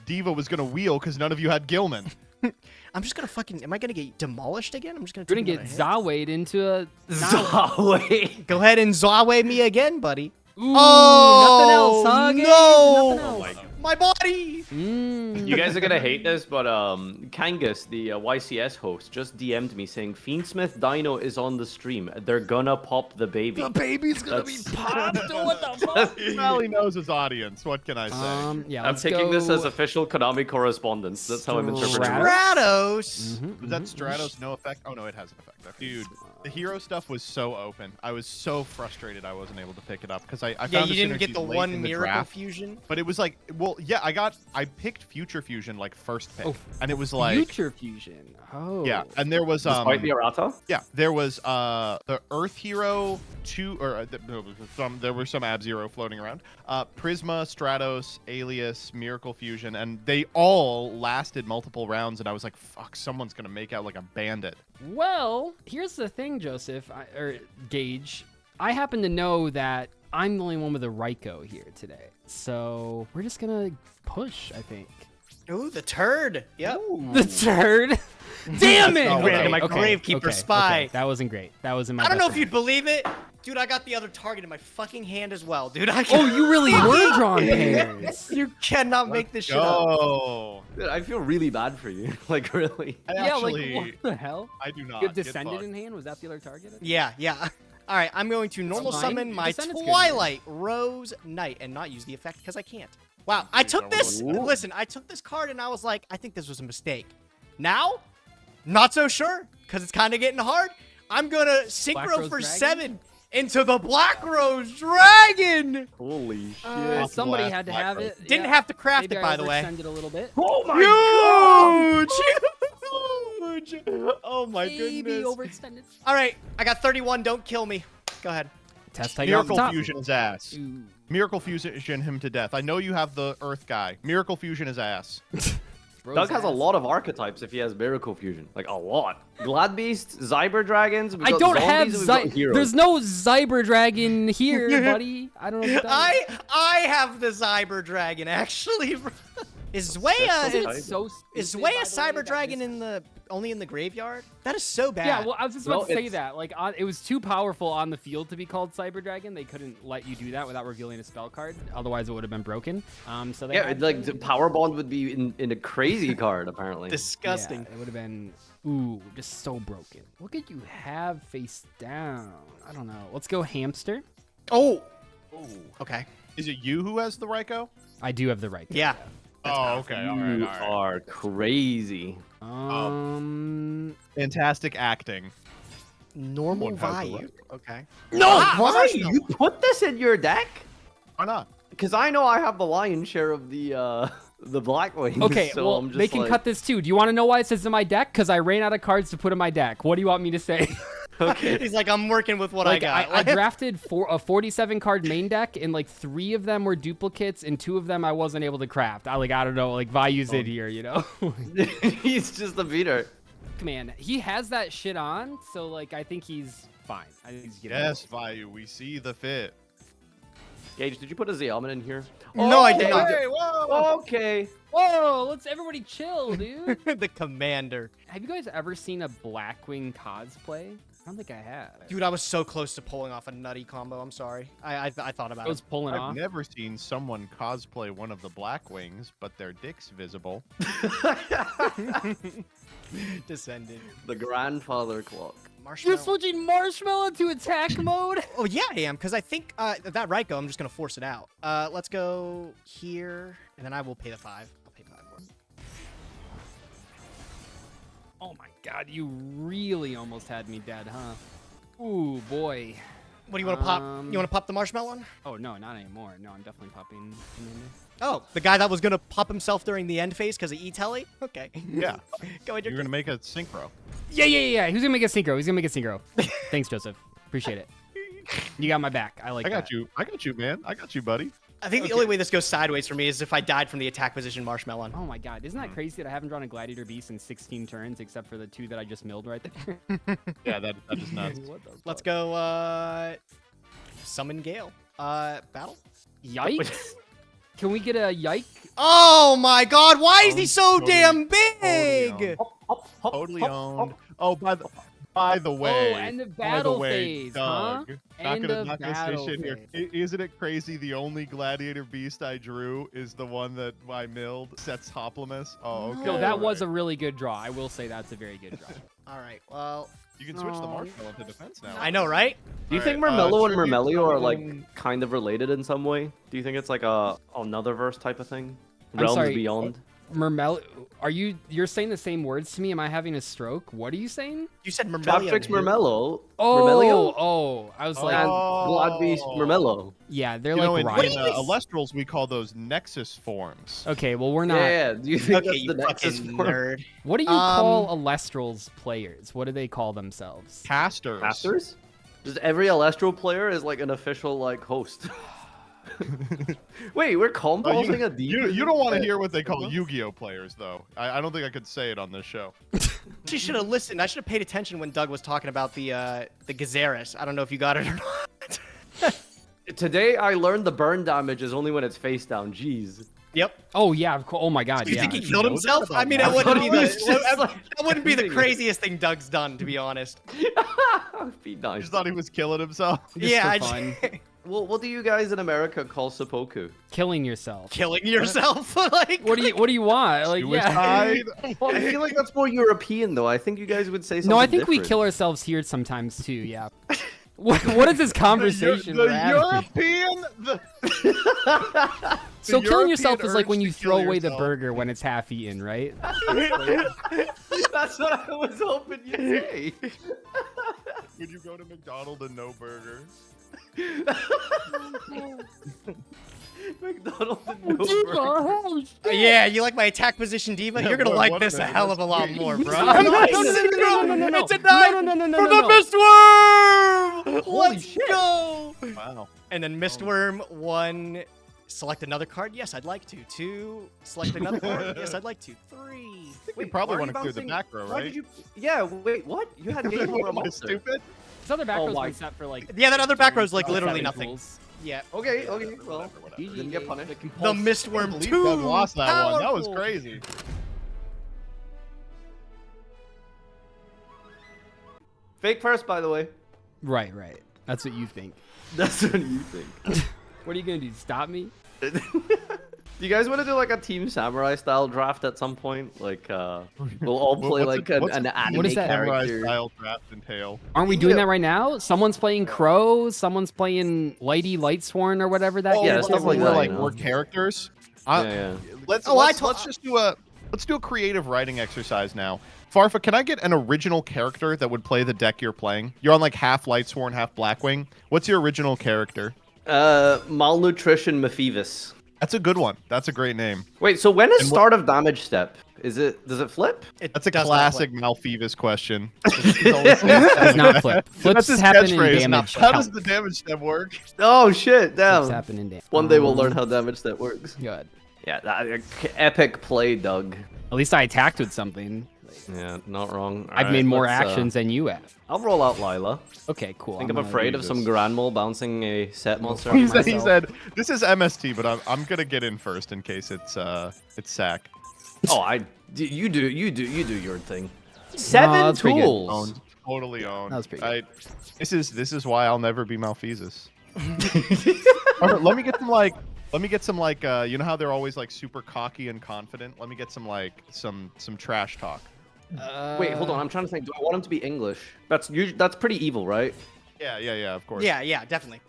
Diva was gonna wheel because none of you had Gilman. I'm just gonna fucking. Am I gonna get demolished again? I'm just gonna. You're going to take get another Zawed hit. into a... Wait. Go ahead and Zawe me again, buddy. Ooh, Oh, nothing else, huh, Gage? no. Nothing Oh else. my god. My body. Mm. You guys are gonna hate this, but Kangas, the YCS host, just DM'd me saying Fiendsmith Dino is on the stream. They're gonna pop the baby. baby's gonna be popped? What the fuck? Well, he knows his audience. What can I say? Yeah, I'm let's taking this go as official Konami correspondence. That's how I'm interpreting it. Stratos. Was that Stratos no effect? Oh no, it has an effect. Dude, the hero stuff was so open. I was so frustrated I wasn't able to pick it up because I found Yeah, the you didn't get synergies the late one in the miracle draft. fusion. But it was like, well, yeah, I picked Future Fusion like first pick, Oh, and it was like, Future Fusion. Oh. yeah, and there was Despite the errata? yeah, there was the Earth Hero 2, or there were some Ab Zero floating around. Prisma, Stratos, Alias, Miracle Fusion, and they all lasted multiple rounds. And I was like, fuck, someone's gonna make out like a bandit. Well, here's the thing, Joseph, or Gage. I happen to know that I'm the only one with a Raikou here today. So we're just going to push, I think. Ooh, the turd. Yep. The turd. Damn it! not Ran into my Gravekeeper spy. Okay. That wasn't great. That wasn't my I don't know if best you'd believe it. Dude, I got the other target in my fucking hand as well, dude. I Oh, you really were drawing pairs. You cannot make this shit up. Oh, Dude, I feel really bad for you. Like, really. I Yeah, actually, like, what the hell? I do not. You have Get Descendant fucked. in hand? Was that the other target? Yeah, yeah. All right, I'm going to normal fine. summon my Descendant's good, Twilight Rose Knight and not use the effect because I can't. Wow, I took this. Ooh. Listen, I took this card and I was like, I think this was a mistake. Now, not so sure because it's kind of getting hard. I'm gonna synchro Rose for Dragon? 7 into the Black Rose Dragon. Holy shit. Somebody Blast had to Black have Rose. it. Didn't Yeah. have to craft Maybe it, by the way. Extended a little bit. Oh my Huge! Oh my Maybe goodness. overextended. All right, I got 31. Don't kill me. Go ahead. Test Tiger off the Miracle top. Fusion his ass. Ooh. Miracle Fusion him to death. I know you have the Earth guy. Miracle Fusion his ass. Doug has a lot of archetypes if he has Miracle Fusion. Like, a lot. Glad Beast, Zyber Dragons. we've I got don't have zombies, and we've got heroes. There's no Zyber Dragon here, buddy. I don't know what that is. I have the Zyber Dragon actually. Is That's Zwaya so It's so is stupid, Zwaya by the way, Cyber that Dragon this- only in the graveyard? That is so bad. Yeah, well, I was just about No, to say it's- that. Like, it was too powerful on the field to be called Cyber Dragon. They couldn't let you do that without revealing a spell card. Otherwise, it would have been broken. So they Yeah, had like to- the Power Bond would be in a crazy card apparently. Disgusting. Yeah, it would have been, ooh, just so broken. What could you have face down? I don't know. Let's go hamster. Oh. Ooh. Okay. Is it you who has the Ryko? I do have the right. Yeah. Oh, okay. All right. You All right. are crazy. Fantastic acting. Normal One has the value. right. Okay. No, Ah, why? Marshmallow. You put this in your deck? Why not? Because I know I have the lion's share of the Blackwings. Okay, so well, I'm just they can like, cut this too. Do you want to know why it says in my deck? Because I ran out of cards to put in my deck. What do you want me to say? Okay. He's like, I'm working with what Like, I got. I drafted a 47 card main deck, and like 3 of them were duplicates, and 2 of them I wasn't able to craft. I don't know, like value's it here, you know? He's just a beater. Man, he has that shit on, so like I think he's fine. I think he's getting Yes, Vayu, we see the fit. Gage, did you put a Zealman in here? No, I did Okay. not. Hey, whoa! Okay. Whoa, let's everybody chill, dude. The commander. Have you guys ever seen a Blackwing cosplay? I don't think I have. Dude, I was so close to pulling off a nutty combo. I'm sorry. I thought about I was it. pulling I've off. never seen someone cosplay one of the Blackwings, but their dick's visible. Descended. The grandfather clock. You're Marshmallow. switching Marshmallow to attack mode? Oh yeah, I am, because I think that Ryko, I'm just gonna force it out. Let's go here, and then I will pay the 5. I'll pay 5 more. Oh my god, you really almost had me dead, huh? Ooh, boy. What do you want to pop? Um, You want to pop the marshmallow one? Oh, no, not anymore. No, I'm definitely popping Commander. Oh, the guy that was gonna pop himself during the end phase because of E-Telly? Okay. Yeah. Go ahead. You're gonna make a synchro. Yeah. Who's gonna make a synchro? He's gonna make a synchro. Thanks, Joseph. Appreciate it. You got my back. I like I that. got you. I got you, man. I got you, buddy. I think the only way this goes sideways for me is if I died from the attack position marshmallow. Oh my god, isn't that crazy that I haven't drawn a Gladiator Beast in 16 turns except for the 2 that I just milled right there? Yeah, that is nuts. What the Let's fuck? go, summon Gale. Battle? Yikes! Can we get a yike? Oh my god, why is he so Totally- damn totally big? Totally owned. Oh, by the way. end of by the battle way, phase, huh? Doug, End of not gonna battle say shit here. phase. Isn't it crazy? The only Gladiator Beast I drew is the one that I milled. Sets Hoplimus. Oh, okay. No, that all was right. a really good draw. I will say that's a very good draw. Alright, well, You can switch the No. Marshmallow to defense now. I know, right? Do you think Alright, Mermello and tribute Mermelio are from- like kind of related in some way? Do you think it's like another verse type of thing? I'm Realms sorry. Beyond? Mermel, you're saying the same words to me? Am I having a stroke? What are you saying? You said Mermelio. Traptrix Mermello. Oh, Mermelio? I was Oh. like, And Blood Beast Mermello. yeah, they're You know, like in rivals. Alestrals, we call those Nexus forms. Okay, well we're not. Yeah. Do you think Okay, that's you the Nexus fucking form? nerd. What do you call Alestrals players? What do they call themselves? Casters. Casters? Just every Alestro player is like an official like host. Wait, we're composing a deep. You don't want to hear what they call Yu-Gi-Oh players, though. I don't think I could say it on this show. She should have listened. I should have paid attention when Doug was talking about the Gazaris. I don't know if you got it or not. Today I learned the burn damage is only when it's face down. Jeez. Yep. Oh yeah, of course. Oh my god, Do you yeah. think he You killed know himself? that I mean, about that wouldn't that. be I was just, like, that wouldn't be the teasing it. craziest thing Doug's done, to be honest. Be I nice. just thought he was killing himself. Just Yeah, for I fun. Well, what do you guys in America call seppuku? Killing yourself. killing yourself. Like, What do you want? Like, yeah. Suicide. Well, I feel like that's more European, though. I think you guys would say something No, I think we different. kill ourselves here sometimes too. Yeah. What is this conversation? The we're having? European. So the killing European yourself is like when urge you to throw kill away the yourself. burger when it's half eaten, right? That's what I was hoping you'd say. Would you go to McDonald's and no burger? McDonald's and no burger. yeah, you like my attack position diva? Yeah, You're gonna what- like what this a a minute, hell of a let's lot wait. more, bro. No, no, Nice. no, no. It's a knife No, no, no, no, from no, the no. Mistworm. Holy Let's shit. go. Wow. And then Mistworm 1. Select another card. Yes, I'd like to. 2. Select another card. Yes, I'd like to. 3. We probably why are want you to clear the bouncing- back row, Why right? did you? Yeah. Wait. What? You had game over a Am I monster. stupid? This other back Oh row's my- been set for like. Yeah, that other back row's like Oh, literally seven nothing. tools. Yeah. Okay, okay, well, whatever. didn't get punished. The Mistworm Believe 2. Doug lost that one. That was Powerful. crazy. Fake first, by the way. Right. That's what you think. That's what you think. What are you gonna do? Stop me? Do you guys want to do like a Team Samurai style draft at some point? Like, we'll all play like an anime what is that? Samurai character. style draft entail? Aren't we doing that right now? Someone's playing Crow. Someone's playing Lightsworn or whatever that. yeah, is. stuff like we're that, like you know. more characters. Yeah. Let's Oh, let's just do a creative writing exercise now. Farfa, can I get an original character that would play the deck you're playing? You're on like half Lightsworn, half Blackwing. What's your original character? Malnutrition Mephivis. That's a good one. That's a great name. Wait, so when is And start of damage step? Does it flip? That's a does not classic flip. Malfevis question. Does not flip. Flips That's his happen in catchphrase. damage. How does count. the damage step work? Oh shit, Flips damn. happen in damage. One day we'll learn how damage step works. Good. Yeah, epic play, Doug. At least I attacked with something. Yeah, not wrong. I've made more actions than you have. I'll roll out Lila. Okay, cool. I think I'm gonna afraid do of some this. Grand Mole bouncing a set monster. He on said, he myself. said, "This is MST, but I'm gonna get in first in case it's sack." Oh, you do your thing. 7 that's pretty good. tools. Owned, totally owned. That was pretty This is why I'll never be Malfeasus. Alright, let me get some you know how they're always like super cocky and confident. Let me get some some trash talk. Wait, hold on. I'm trying to think. Do I want him to be English? That's pretty evil, right? Yeah, of course. Yeah, definitely.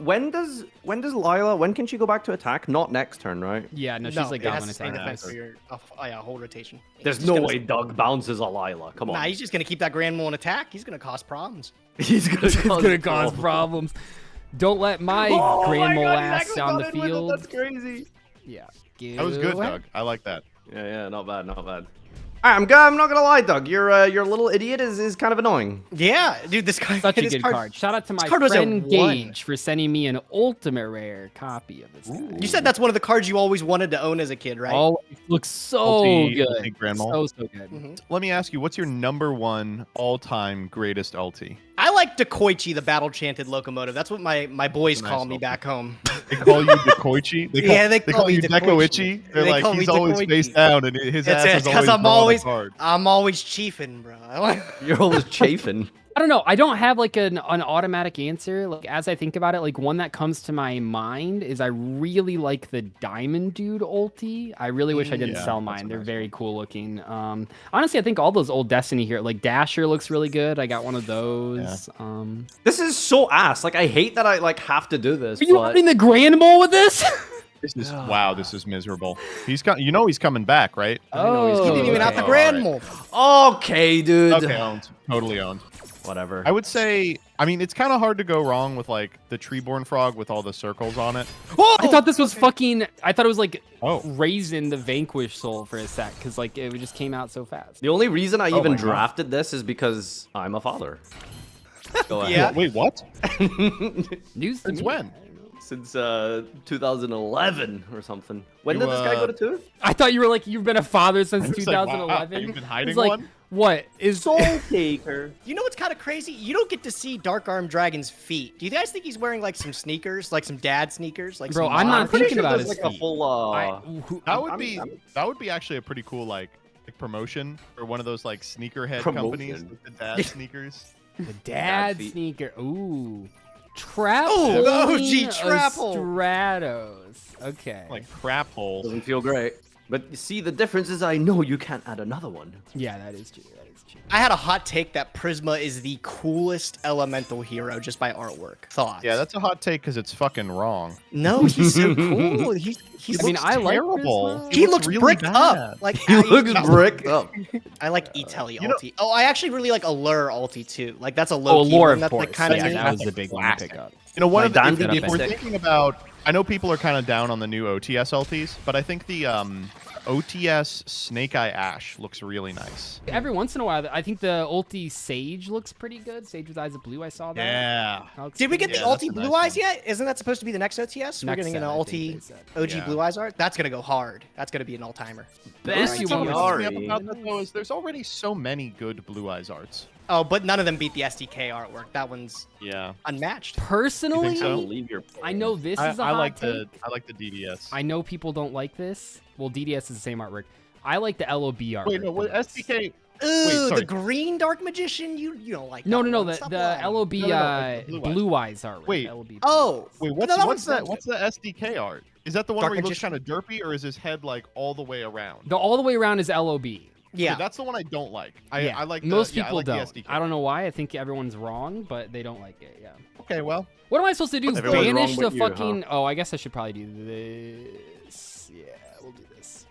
When does Lila? When can she go back to attack? Not next turn, right? Yeah, no, she's No, like it has gone to stay attack. defense for your whole rotation. There's He's no gonna- way Doug bounces a Lila. Come on. Nah, he's just gonna keep that Grand Mole in attack. He's gonna cause problems. He's gonna It's gonna cause problems. problems. Don't let my Oh Grand my Mole God, he ass actually on the got in with it. field. That's crazy. Yeah. That was good, Go ahead. Doug. I like that. Yeah, not bad, not bad. I'm not gonna lie, Doug. Your little idiot is kind of annoying. Yeah, dude, this card. Such a this good card. Shout out to my card was a friend 1. Gage for sending me an ultimate rare copy of this guy. You said that's one of the cards you always wanted to own as a kid, right? Always looks so Ulti good. Grand Mole. So good. Mm-hmm. Let me ask you, what's your #1 all-time greatest ulti? I like Dekoichi, the battle chanted locomotive. That's what my boys Nice call me ulti. back home. They call you Dekoichi? Yeah, they call me you Dekoichi. Dekoichi? They're They like, call me he's always Dekoichi. face down and his That's ass it, is because always hard. I'm always chiefing, bro. You're always chafing. I don't know. I don't have like an automatic answer. Like as I think about it, like one that comes to my mind is I really like the Diamond Dude ulti. I really wish I didn't Yeah, sell that's mine. a They're nice very cool looking. Honestly, I think all those old Destiny here, like Dasher looks really good. I got one of those. This is so ass. Like I hate that I like have to do this. Are you but... opening the Grand Mole with this? This is wow. This is miserable. He's he's coming back, right? Oh, He didn't even have the Grand Mole. Okay, dude. Okay, owned. Totally owned. Whatever. I would say, I mean, it's kind of hard to go wrong with like the Treeborn Frog with all the circles on it. I thought this was fucking. I thought it was like Oh. Raisin the Vanquish Soul for a sec, because like it just came out so fast. The only reason I even my God. drafted this is because I'm a father. Go ahead. Yeah. Wait, what? News to Since me. when? Since 2011 or something. When You, did this guy go to 2? I thought you were like you've been a father since was like, wow, 2011. you've been hiding It's like, one? What is Soul Taker. You know what's kind of crazy? You don't get to see Dark Arm Dragon's feet. Do you guys think he's wearing like some sneakers, like some dad sneakers? Like Bro, some I'm not mod- Pretty thinking sure about there's his like a feet. full That would be actually a pretty cool like promotion for one of those like sneakerhead companies, Promotion. with the dad sneakers. The dad feet. sneaker. Ooh. Trap Ooh, the holding OG trap hole. Stratos. Okay. Like crap hole. doesn't feel great. But you see, the difference is I know you can't add another one. Yeah, that is true. That is true. I had a hot take that Prisma is the coolest elemental hero just by artwork. Thoughts? Yeah, that's a hot take because it's fucking wrong. No, he's so cool. He's I mean, looks I like terrible. Prisma. he looks really bricked bad. up. Like He looks bricked up. I like E-Telly you know- ulti. Oh, I actually really like Allure ulti too. Like that's a Oh, low key lore, one. of That's course. like kind of yeah, that was the big one to classic. pick up. You know, one My of the Dandy if we're stick. thinking about, I know people are kind of down on the new OTS LTs, but I think the OTS Snake Eye Ash looks really nice. Every once in a while, I think the ulti Sage looks pretty good. Sage with Eyes of Blue, I saw that. Yeah. That looks Did we get pretty the Yeah, that's ulti a Blue nice Eyes one. yet? Isn't that supposed to be the next OTS? We're Next getting an set, I think ulti they said. OG Yeah. Blue Eyes art. That's gonna go hard. That's gonna be an all timer. Best Lucy What one pisses was me up Yari. about that though is there's already so many good Blue Eyes arts. Oh, but none of them beat the SDK artwork. That one's Yeah. unmatched. Personally, so? Leave your. I know this is a I hot like take. I like the DDS. I know people don't like this. Well, DDS is the same artwork. I like the LOB artwork. Wait, no, the what, most. SDK. Ooh, sorry. the green Dark Magician? You don't like No, that no, no. one. The Stop the lying. LOB No, the Blue Eyes artwork. Wait. LOB. Oh. Wait, no, what's one's that? not What's the SDK art? Is that the one Dark where he looks kind Magician. of derpy, or is his head like all the way around? The all the way around is LOB. Yeah. Okay, that's the one I don't like. Yeah. I like Most yeah, I people like don't. The SDK. I don't know why. I think everyone's wrong, but they don't like it. Yeah. Okay, well, What am I supposed to do? Everyone's Banish wrong the but you, huh? fucking. Oh, I guess I should probably do this. Yeah, we'll do this.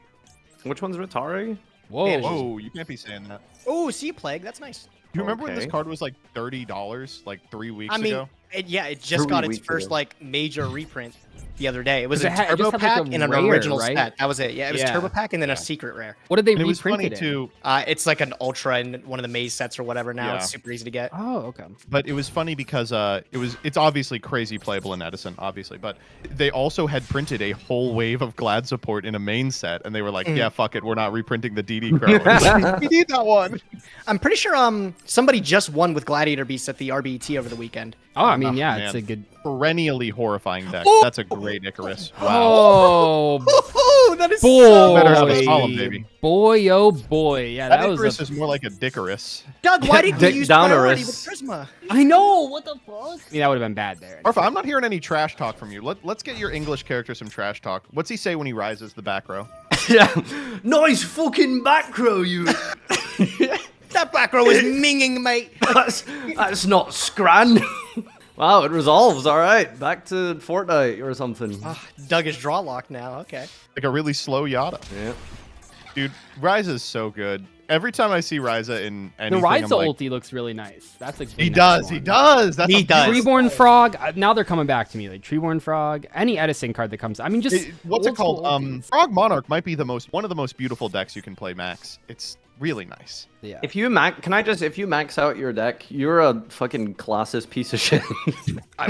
Which one's Rotari? Whoa. Banish. whoa, you can't be saying that. Oh, Sea Plague. That's nice. Do you remember when this Okay. card was like $30 like 3 weeks I mean, ago? it just 3 got its weeks first ago. like major reprint the other day. It was 'Cause a it turbo just had, like, pack a and an rare, original right? set. That was it. Yeah, it was Yeah. turbo pack and then a secret rare. What did they And it was funny reprint it in? too. It's like an ultra in one of the maze sets or whatever now. Yeah. It's super easy to get. Oh, okay. But it was funny because it's obviously crazy playable in Edison, obviously, but they also had printed a whole wave of Glad support in a main set, and they were like, yeah, fuck it, we're not reprinting the DD Crow. We need that one. I'm pretty sure somebody just won with Gladiator Beasts at the RBT over the weekend. Oh, I mean, Oh, yeah, man. it's a good. Perennially horrifying deck. That's a great Icarus. Wow. Oh, Oh, that is boy. Better have a solemn, baby. Boy, oh boy. Yeah, That that was Icarus a. is more like a Dickarus. Doug, why didn't you Dick use Downerus. priority with Prisma? I know. What the fuck? I mean, that would have been bad there. Farfa, I'm not hearing any trash talk from you. Let's get your English character some trash talk. What's he say when he rises the back row? Yeah. Nice fucking back row, you. That back row is minging, mate. That's not scran. Wow, it resolves. All right, back to Fortnite or something. Doug is draw locked now. Okay. Like a really slow Yada. Yeah. Dude, Ryza is so good. Every time I see Ryza in The anything, Ryza I'm like, ulti looks really nice. That's a. he nice does, one. he does. That's He a does. beautiful- Treeborn Frog. Now they're coming back to me. Like Treeborn Frog. Any Edison card that comes. I mean, just What's it old school called? ultis. Frog Monarch might be one of the most beautiful decks you can play, Max. It's really nice. Yeah. If you max out your deck, you're a fucking classist piece of shit.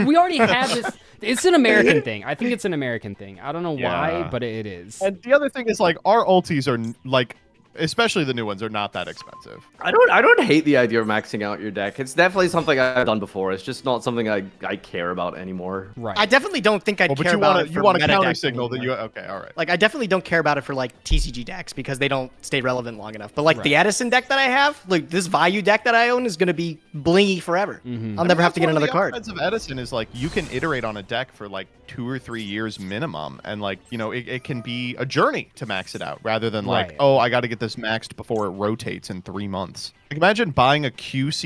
We already had this. It's an American thing. I think it's an American thing. I don't know why, Yeah. but it is. And the other thing is, like, our ultis are like, especially the new ones, are not that expensive. I don't hate the idea of maxing out your deck. It's definitely something I've done before. It's just not something I care about anymore. Right. I definitely don't think I'd Well, but care you about want it to for a meta counter decks signal that anymore. you okay, all right. Like, I definitely don't care about it for, like, TCG decks because they don't stay relevant long enough. But, like, the Right. Edison deck that I have, like, this Vayu deck that I own is going to be blingy forever. I'll never have to get another card. The of Edison is, like, you can iterate on a deck for, like, 2 or 3 years minimum. And, like, you know, it can be a journey to max it out rather than, like, Right. oh, I got to get this maxed before it rotates in 3 months. Like, imagine buying a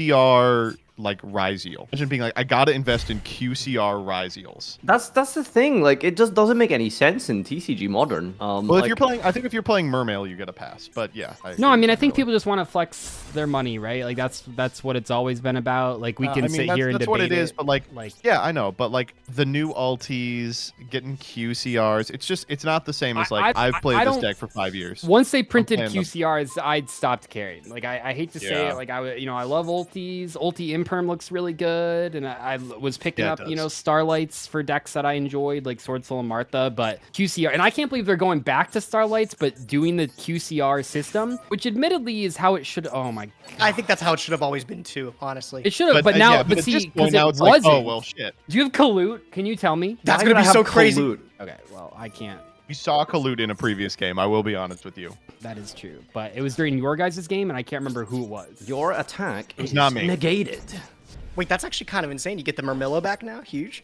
QCR, like, Ryzeal. Imagine being like, I got to invest in QCR Ryzeals. That's the thing. Like, it just doesn't make any sense in TCG Modern. Well, if like- you're playing, I think if you're playing Mermail, you get a pass. But yeah. No, I mean, I think people just want to flex their money, right? Like that's what it's always been about. Like we can I mean, sit that's, here and that's debate what it is, but like, Like- yeah, I know, but like the new ultis, getting QCRs, it's not the same as like I've played I this don't- deck for 5 years. Once they printed playing them. QCRs, I'd stopped caring. Like I hate to say Yeah. it, like I love ultis. Ulti Imperm looks really good, and I was picking Yeah, it up does. Starlights for decks that I enjoyed, like Sword Soul and Martha. But QCR, and I can't believe they're going back to Starlights, but doing the QCR system, which admittedly is how it should. Oh my, I think that's how it should have always been, too, honestly. it should have. But now, yeah, but at see, this because point now it it's like, wasn't. oh well, shit. Do you have Kalut? Can you tell me? That's Why going to did be I so have crazy. Kalut? Okay, well I can't. We saw Kalut in a previous game. I will be honest with you. That is true, but it was during your guys' game, and I can't remember who it was. Your attack is not me. negated. Wait, that's actually kind of insane. You get the Murmillo back now? Huge.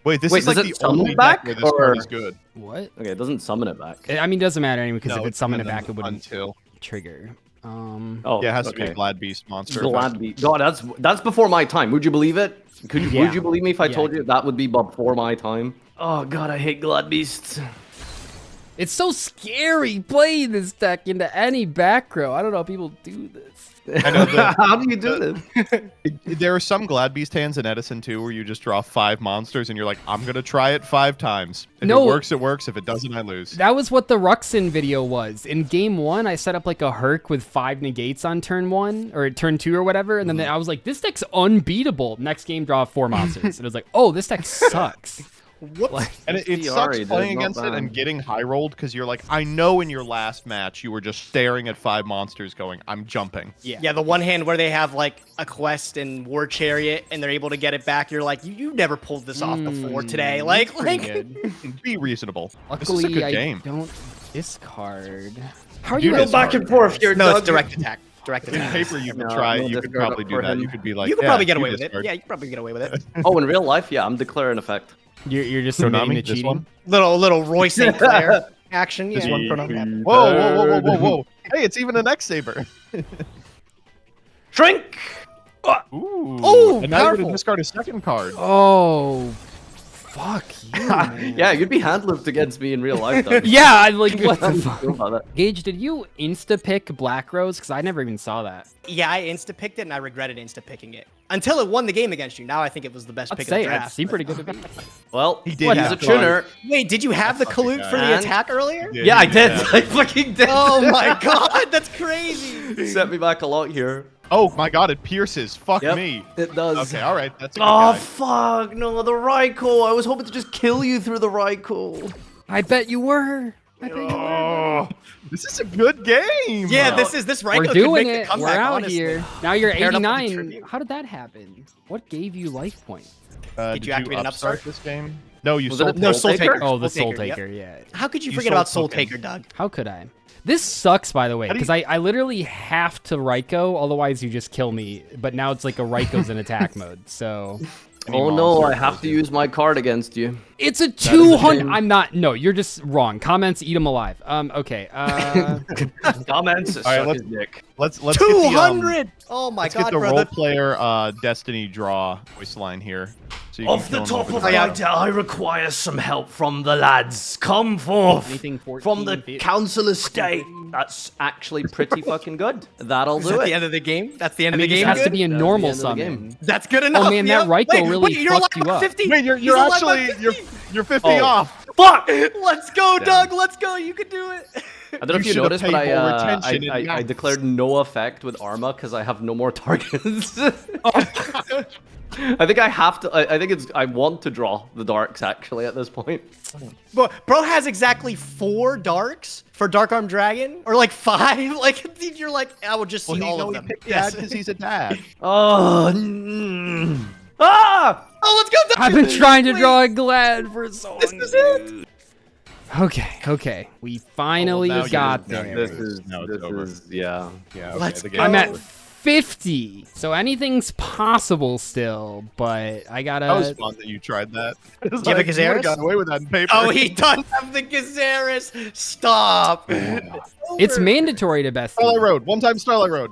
Wait, this Wait, is like does the it summon only it back, deck where this or- card is good. What? Okay, it doesn't summon it back. I mean, it doesn't matter anyway, because if No, it summoned it summon back, it them wouldn't until. trigger. Oh, Yeah, it has to be okay. a Glad Beast monster. Glad effect. Beast. God, that's before my time. Would you believe it? Yeah. Would you believe me if I Yeah, told I you that would be before my time? Oh God, I hate Glad Beasts. It's so scary playing this deck into any back row. I don't know how people do this. I know How do you do this? there are some Glad Beast hands in Edison too where you just draw 5 monsters and you're like, I'm gonna try it 5 times. If No. it works, it works. If it doesn't, I lose. That was what the Ruxin video was. In game 1, I set up like a Herc with 5 negates on turn 1 or turn 2 or whatever, and then I was like, this deck's unbeatable. Next game, draw 4 monsters. And it was like, oh, this deck sucks. Whoops. And it SDR, sucks that's playing not against it and bad. getting high rolled because you're like, I know in your last match you were just staring at 5 monsters going, I'm jumping. Yeah, the one hand where they have like a quest and War Chariot and they're able to get it back, you're like, you never pulled this off before today. Like, Pretty good. Be reasonable. this is a Luckily, good I game. don't discard. How are You you? go back and forth here. no, it's direct attack. Direct In attack. paper, you could No, try. no You could discard probably up do for that. him. You could be like, You could yeah, probably get you away with it. discard. Yeah, you could probably get away with it. Oh, in real life, yeah, I'm declaring effect. You're just Konami, admitting the this cheating. one? little Roy St. Clair action. This Yeah. one, Konami. Whoa. Hey, it's even an X Saber. Shrink! Ooh. Ooh, And now you're powerful. going to discard a second card. Oh, fuck you, man. Yeah, you'd be hand-looped against me in real life, though. Yeah, I'm like, what the fuck? Feel about that. Gage, did you insta-pick Black Rose? Because I never even saw that. Yeah, I insta-picked it and I regretted insta-picking it. Until it won the game against you. Now I think it was the best I'd pick of say the it draft. seemed pretty good to me. Well, He did he's have a to. tuner. Wait, did you have the fucking Kalut for guy. the attack earlier? Yeah, I did. Yeah. I fucking did. Oh my god, that's crazy. Set me back a lot here. Oh my god, it pierces. Fuck Yep, me. it does. Okay, all right. That's a good Oh, guy. fuck. No, the Raikou. I was hoping to just kill you through the Raikou. I bet you were. I bet you were. Oh, this is a good game. Yeah, this right We're could doing make the it. comeback, We're out honestly. here. Now you're Paired up with the 89. tribute. How did that happen? What gave you life points? Did you activate an upstart? this game? No, you Was sold it a No, it. Soul Taker? Taker. Oh, the Soul yep. Taker, yeah. How could you You forget sold about Soul token. Taker, Doug? How could I? This sucks, by the way, How do you- because I literally have to Raikou, otherwise you just kill me. But now it's like a Raikou's in attack mode, so... Any Oh no, monster I have to use my card against you. It's a is a 200... shame. I'm not... No, you're just wrong. Comments, eat them alive. Okay, Comments, right, suck let's- his dick. Let's get the 200! Oh my let's god, get the bro. role the- player Destiny draw voice line here. So you Off can the kill him top over of the- my day, I require some help from the lads. Come forth Anything 14 from the feet. council estate. That's actually pretty fucking good. That'll Is do that it. the end of the game? That's the end I of mean, the it game? has to good? be a That's the normal end of the summon. game. That's good enough. man, that yep. Raikou really you're fucked alive you up. 50. Wait, you're He's alive by actually 50. you're 50 Oh. off. Fuck! Let's go, Doug. Let's go. You can do it. I don't know if You you should've noticed, but paid more attention I in maths. declared no effect with Arma because I have no more targets. I think I have to. I think it's. I want to draw the darks actually at this point. But bro has exactly 4 darks for Dark Arm Dragon, or like 5. Like you're like, I will just see Well, all he of only them. picked Yes. dad because he's a dad. Oh. Ah! Oh, let's go. Doug. I've been trying to Wait. draw a Glad for so long. This is it. Okay. We finally now got you're- there. now This you're- is. now it's This over. is. Yeah. Yeah, okay, Let's the go. game I'm is at over. 50, so anything's possible still, but I gotta... That was fun that you tried that. Do you have a You would've Gazaris? got away with that in paper. Oh, he does have the Gazaris. Stop. It's mandatory to best Starlight team. Road. One time Starlight Road.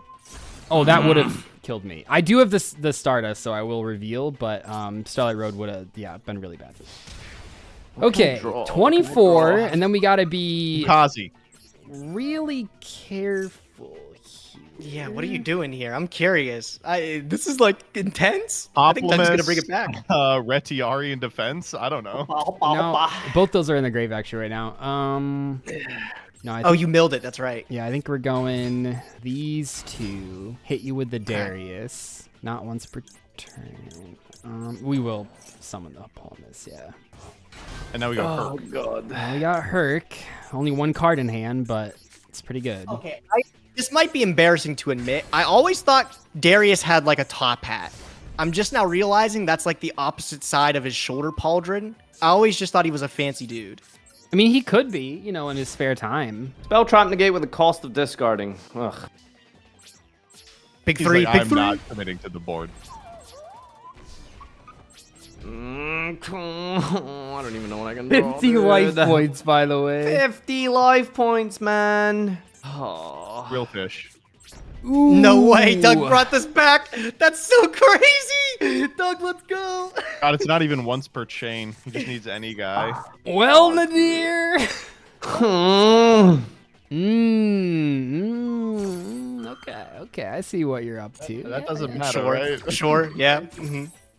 Oh, that would have killed me. I do have the Stardust, so I will reveal, but Starlight Road would have, been really bad. Okay, draw? 24, and then we gotta be Kazi. really careful here. Yeah, what are you doing here? I'm curious. This is like intense. I think Doug's gonna bring it back. Retiari in defense. I don't know. No, both those are in the grave actually right now. No, I Oh, think, you milled it. That's right. yeah, I think we're going these two. Hit you with the Darius, not once per turn. We will summon the opponents. Yeah. And now we got Oh Herc. god. Well, we got Herc. Only one card in hand, but it's pretty good. Okay, this might be embarrassing to admit. I always thought Darius had like a top hat. I'm just now realizing that's like the opposite side of his shoulder pauldron. I always just thought he was a fancy dude. I mean, he could be, in his spare time. Spell trap negate with the cost of discarding. Ugh. Big He's three, like, big I'm three. not committing to the board. I don't even know what I can draw. 50 life points, by the way. 50 life points, man. Oh. Real fish. No way, Doug brought this back. That's so crazy. Doug, let's go. God, it's not even once per chain. He just needs any guy. Well, Nadir. Okay, I see what you're up to. That doesn't matter, Sure, right? sure, yeah.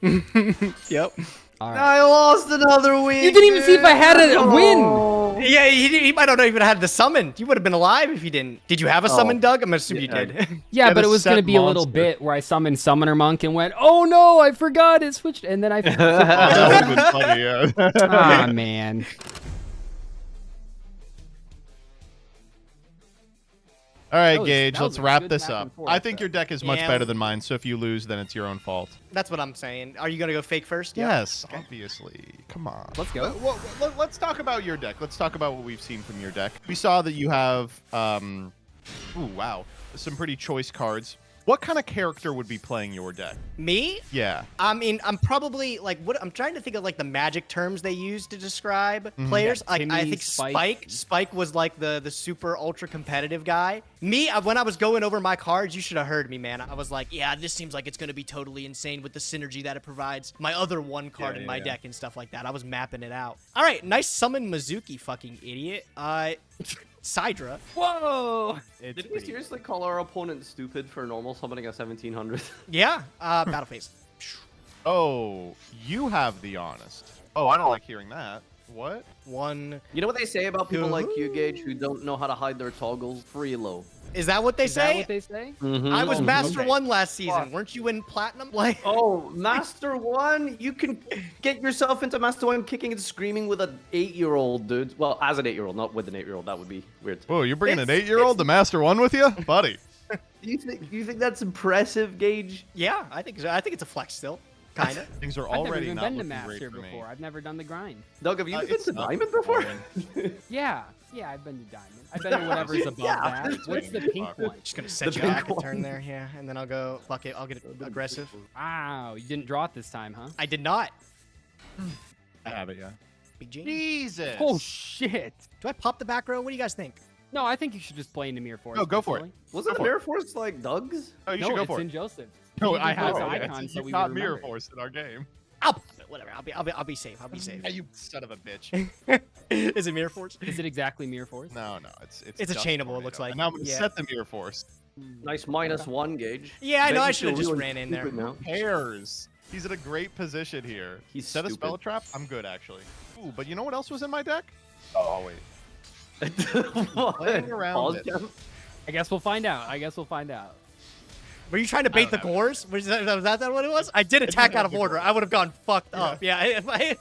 Yep. All right. I lost another week. You didn't even see if I had a win. no. Yeah, he might not have even had the summon. You would have been alive if you didn't. Did you have a summon, Doug? I'm gonna assume you Yeah. did. Yeah, Yeah, but the it was going to set be a little monster. bit where I summoned Summoner Monk and went, oh no, I forgot it switched. And then I. That would have been funny, yeah. Ah, man. All right, That was- Gage, that was let's a wrap good this back up. and forth, I think though. your deck is much Yeah. better than mine, so if you lose, then it's your own fault. That's what I'm saying. Are you gonna go fake first? Yeah. Yes, obviously. Come on. Let's go. Well, let's talk about your deck. Let's talk about what we've seen from your deck. We saw that you have, ooh, wow, some pretty choice cards. What kind of character would be playing your deck? Me? Yeah. I mean, I'm probably like I'm trying to think of like the magic terms they use to describe players. Yeah, Like I Timmy, think Spike. Spike was like the super ultra competitive guy. Me, when I was going over my cards, you should have heard me, man. I was like, yeah, this seems like it's gonna be totally insane with the synergy that it provides. My other one card in my deck and stuff like that. I was mapping it out. All right, nice summon Mizuki, fucking idiot. Sidra. Whoa. Did we seriously call our opponent stupid for normal summoning a 1700? Yeah. Battle phase. Oh, you have the honest. Oh, I don't like hearing that. What? One. You know what they say about people like you, Gage, who don't know how to hide their toggles? Free low. Is that what they Is that say? what they say? I was Master okay. 1 last season. Weren't you in Platinum? Like, Oh, Master 1? You can get yourself into Master 1 kicking and screaming with an 8-year-old, dude. Well, as an 8-year-old, not with an 8-year-old. That would be weird. Whoa, you're bringing an It's- 8-year-old to Master 1 with you? Buddy. You think that's impressive, Gage? yeah, I think it's a flex still, kind of. Things are I've never already even not been to looking Master great for me. before. I've never done the grind. Doug, have you been It's to not Diamond before? boring. Yeah, I've been to Diamond. I've been to whatever's above Yeah. that. What's the pink one? Just gonna set The you big back a one. turn there, yeah, and then I'll go. Fuck it, I'll get aggressive. Wow, you didn't draw it this time, huh? I did not. I have it, yeah. Big G. Jesus. Oh shit! Do I pop the back row? What do you guys think? No, I think you should just play into Mirror Force. No, go for it. personally. Wasn't Go the for Mirror Force like Doug's? Oh, you No, should go it's for in it. Joseph. No, He I did have those it. icons, so You've we got would Mirror remember. Force in our game. I'll pop it. Whatever. I'll be safe. I'll be safe. Yeah, you son of a bitch. Is it Mirror Force? Is it exactly Mirror Force? No, it's It's a just chainable, it tornado. looks like. And now I'm gonna Yeah. set the Mirror Force. Nice -1, Gage. Yeah, I know. Bet I you should have feel just really ran in there. stupid now. Pairs. He's in a great position here. He's set a stupid. spell trap. I'm good actually. Ooh, but you know what else was in my deck? Oh wait. What? Playing around Pause it. jump? I guess we'll find out. I guess we'll find out. Were you trying to bait the don't know. gores? Was that what it was? I did attack out of the order. I would have gone fucked up. Yeah. If I...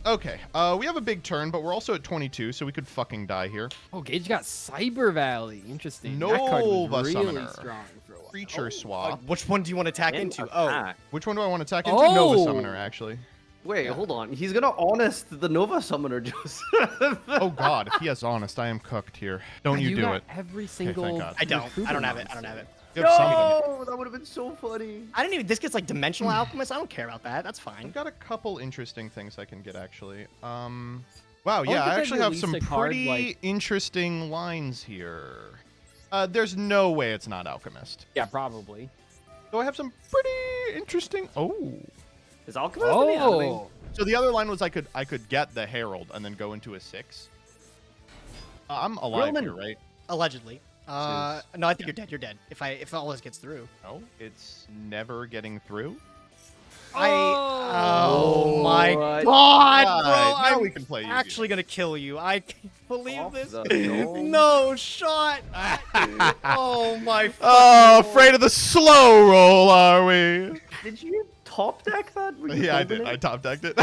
Okay. We have a big turn, but we're also at 22, so we could fucking die here. Oh, Gage got Cyber Valley. Interesting. That card Nova was really Summoner. strong for a while. Creature swap. Which one do you want to attack And into? attack. Which one do I want to attack into? Oh! Nova Summoner, actually. Wait, hold on. He's gonna honest the Nova Summoner, Joseph. Oh god, if he has honest, I am cooked here. Don't you do got it. Every thank single. God. I don't. recruiter I don't have it. I monster. don't have it. You have something. No, that would have been so funny. I didn't even. This gets like Dimensional Alchemist. I don't care about that. That's fine. I've got a couple interesting things I can get actually. Wow, like yeah, if I they actually have released some a card, pretty like- interesting lines here. There's no way it's not Alchemist. Yeah, probably. So I have some pretty interesting. Oh. Is Alchemist in the anime? Oh. So the other line was I could get the Herald and then go into a 6. I'm alive Grillman. here, right? Allegedly. No, I think you're dead. You're dead. If all this gets through. No, it's never getting through. Oh my What? god, Right, bro! now I'm we can play Yu-Gi-Oh. actually gonna kill you. I can't believe Off this. the dome. No shot. Oh my. Oh, fucking afraid of the slow roll, are we? Did you top deck that? Were you Yeah, I holding did. I it? top decked it.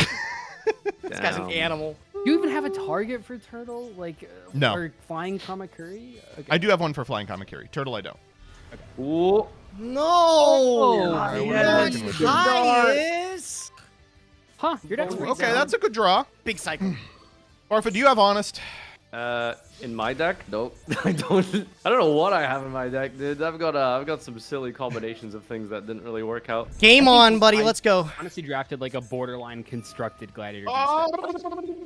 This guy's an animal. Do you even have a target for Turtle? Like, No. Or Flying Kamakuri? Okay. I do have one for Flying Kamakiri. Turtle, I don't. Ooh. No. Oh, Alright, what yeah, are we it's working with good. here? Highest. Huh, your deck's pretty Okay, sound. that's a good draw. Big cycle. Farfa, do you have honest? In my deck, nope. I don't know what I have in my deck, dude. I've got some silly combinations of things that didn't really work out. Game on, buddy. Let's go. Honestly drafted like a borderline constructed gladiator.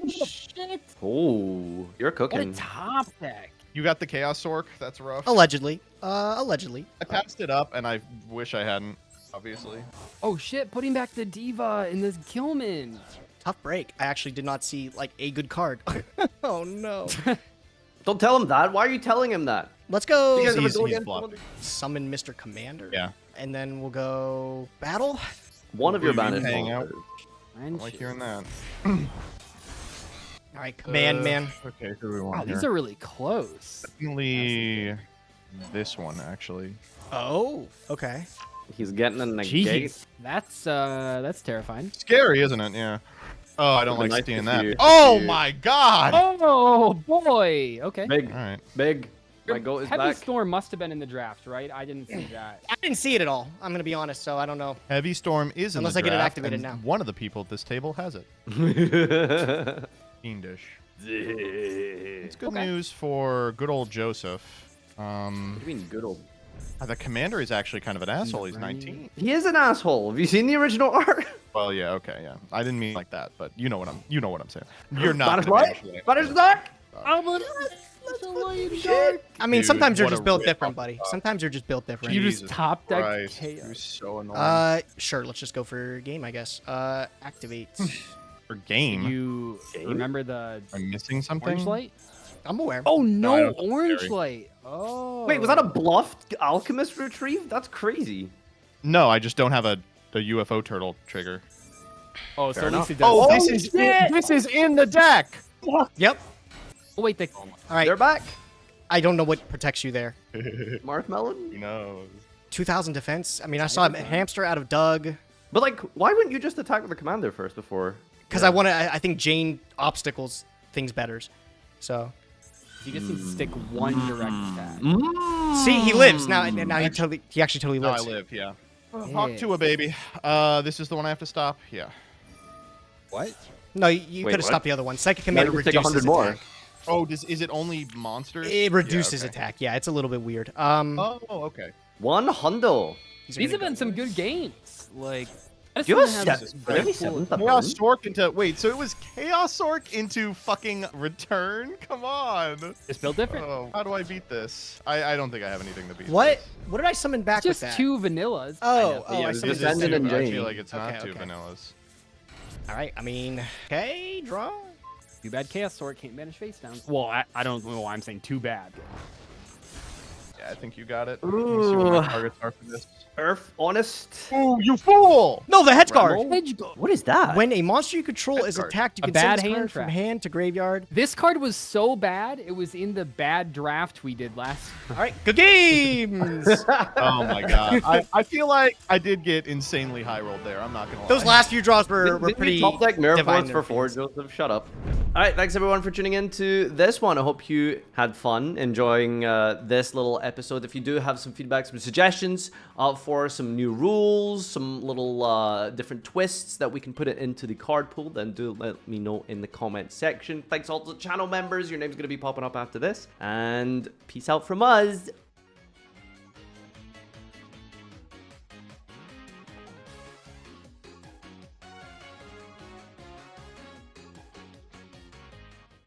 Shit. Oh, you're What a cooking. top deck. You got the Chaos Sork. That's rough. Allegedly. Allegedly. I passed it up, and I wish I hadn't, obviously. Oh shit, putting back the Diva in this Gilman. Tough break. I actually did not see like a good card. Oh no. Don't tell him that. Why are you telling him that? Let's go. You guys ever He's go against flopping. Summon Mr. Commander. Yeah. And then we'll go battle. one of your Will you be banished hanging out? monsters. I like hearing that. All right, command man. Okay, who do we want Wow, these here? are really close. Definitely this one, actually. Oh, okay. He's getting in the gate. Jeez, that's terrifying. Scary, isn't it? Yeah. Oh, I don't Would've like been nice seeing if that. you- Oh if you- my god! Oh boy. Okay. Big, All right. big. My goat is Heavy back. Storm must have been in the draft, right? I didn't see that. I didn't see it at all. I'm gonna be honest, so I don't know. Heavy Storm is in Unless the I get it draft, activated and now. one of the people at this table has it. Fiendish. It's good news for good old Joseph. What do you mean, good old? The commander is actually kind of an asshole. He's 19. He is an asshole. Have you seen the original art? Well, yeah, okay, yeah. I didn't mean like that, but you know what I'm saying. You're not. Butterfly? Butterstock? I mean, Dude, sometimes you're what just a built rip different, off buddy. the top. Sometimes you're just built different. You Jesus just top deck Christ, chaos. You're so annoying. Sure. Let's just go for game, I guess. Activate. For game, You remember the I'm missing something. orange light? I'm aware. Oh I no, don't think orange scary. light. Oh. Wait, was that a bluffed alchemist retrieve? That's crazy. No, I just don't have the UFO turtle trigger. Oh, so Fair at least enough. it does. Oh, shit! this is in the deck. Yep. Oh wait, the All right. They're back. I don't know what protects you there. Marshmallow? Who knows? 2,000 defense. I mean, I saw a hamster out of Doug. But like, why wouldn't you just attack with the commander first before? Because I think Jane obstacles things better. So you just need to stick one direct attack. see, he lives now. Now he actually totally No, I lives. live. Yeah. Yeah. Hawk to a baby. This is the one I have to stop. Yeah. What? No, you Wait, could have what? stopped the other one. Psychic Now Commander you take reduces 100 more. attack. Oh, is it only monsters? It reduces Yeah, okay. attack. Yeah, it's a little bit weird. Oh, okay. One hundo. These have been some good games. Like, I just You have wanna a have step. really Really cool- seven? Chaos Sork into wait, so it was Chaos Sork into fucking Return? Come on. Just built different. Oh, how do I beat this? I don't think I have anything to beat. What? This. What did I summon back Just with that? two vanillas. Oh, Yeah, I it's summoned just this ended too. in I Jane. feel like it's not Okay, two okay. vanillas. All right. I mean, okay, draw. Too bad Chaos Sword can't banish face down. Well, I don't know why I'm saying too bad. Yeah, I think you got it. Let me see what my targets are for this. Earth, honest. Ooh, you fool! No, the head card. What is that? When a monster you control is card. attacked, you A can bad send this hand card from trap. hand to graveyard. This card was so bad, it was in the bad draft we did last. All right, good games. Oh my god. I feel like I did get insanely high rolled there. I'm not gonna lie. Those last few draws were Didn't pretty. you top deck mirror divine force for in 4, their fields. Joseph? Shut up. All right, thanks everyone for tuning in to this one. I hope you had fun enjoying this little episode. If you do have some feedback, some suggestions for some new rules, some little different twists that we can put it into the card pool, then do let me know in the comment section. Thanks all to the channel members. Your name's going to be popping up after this. And peace out from us.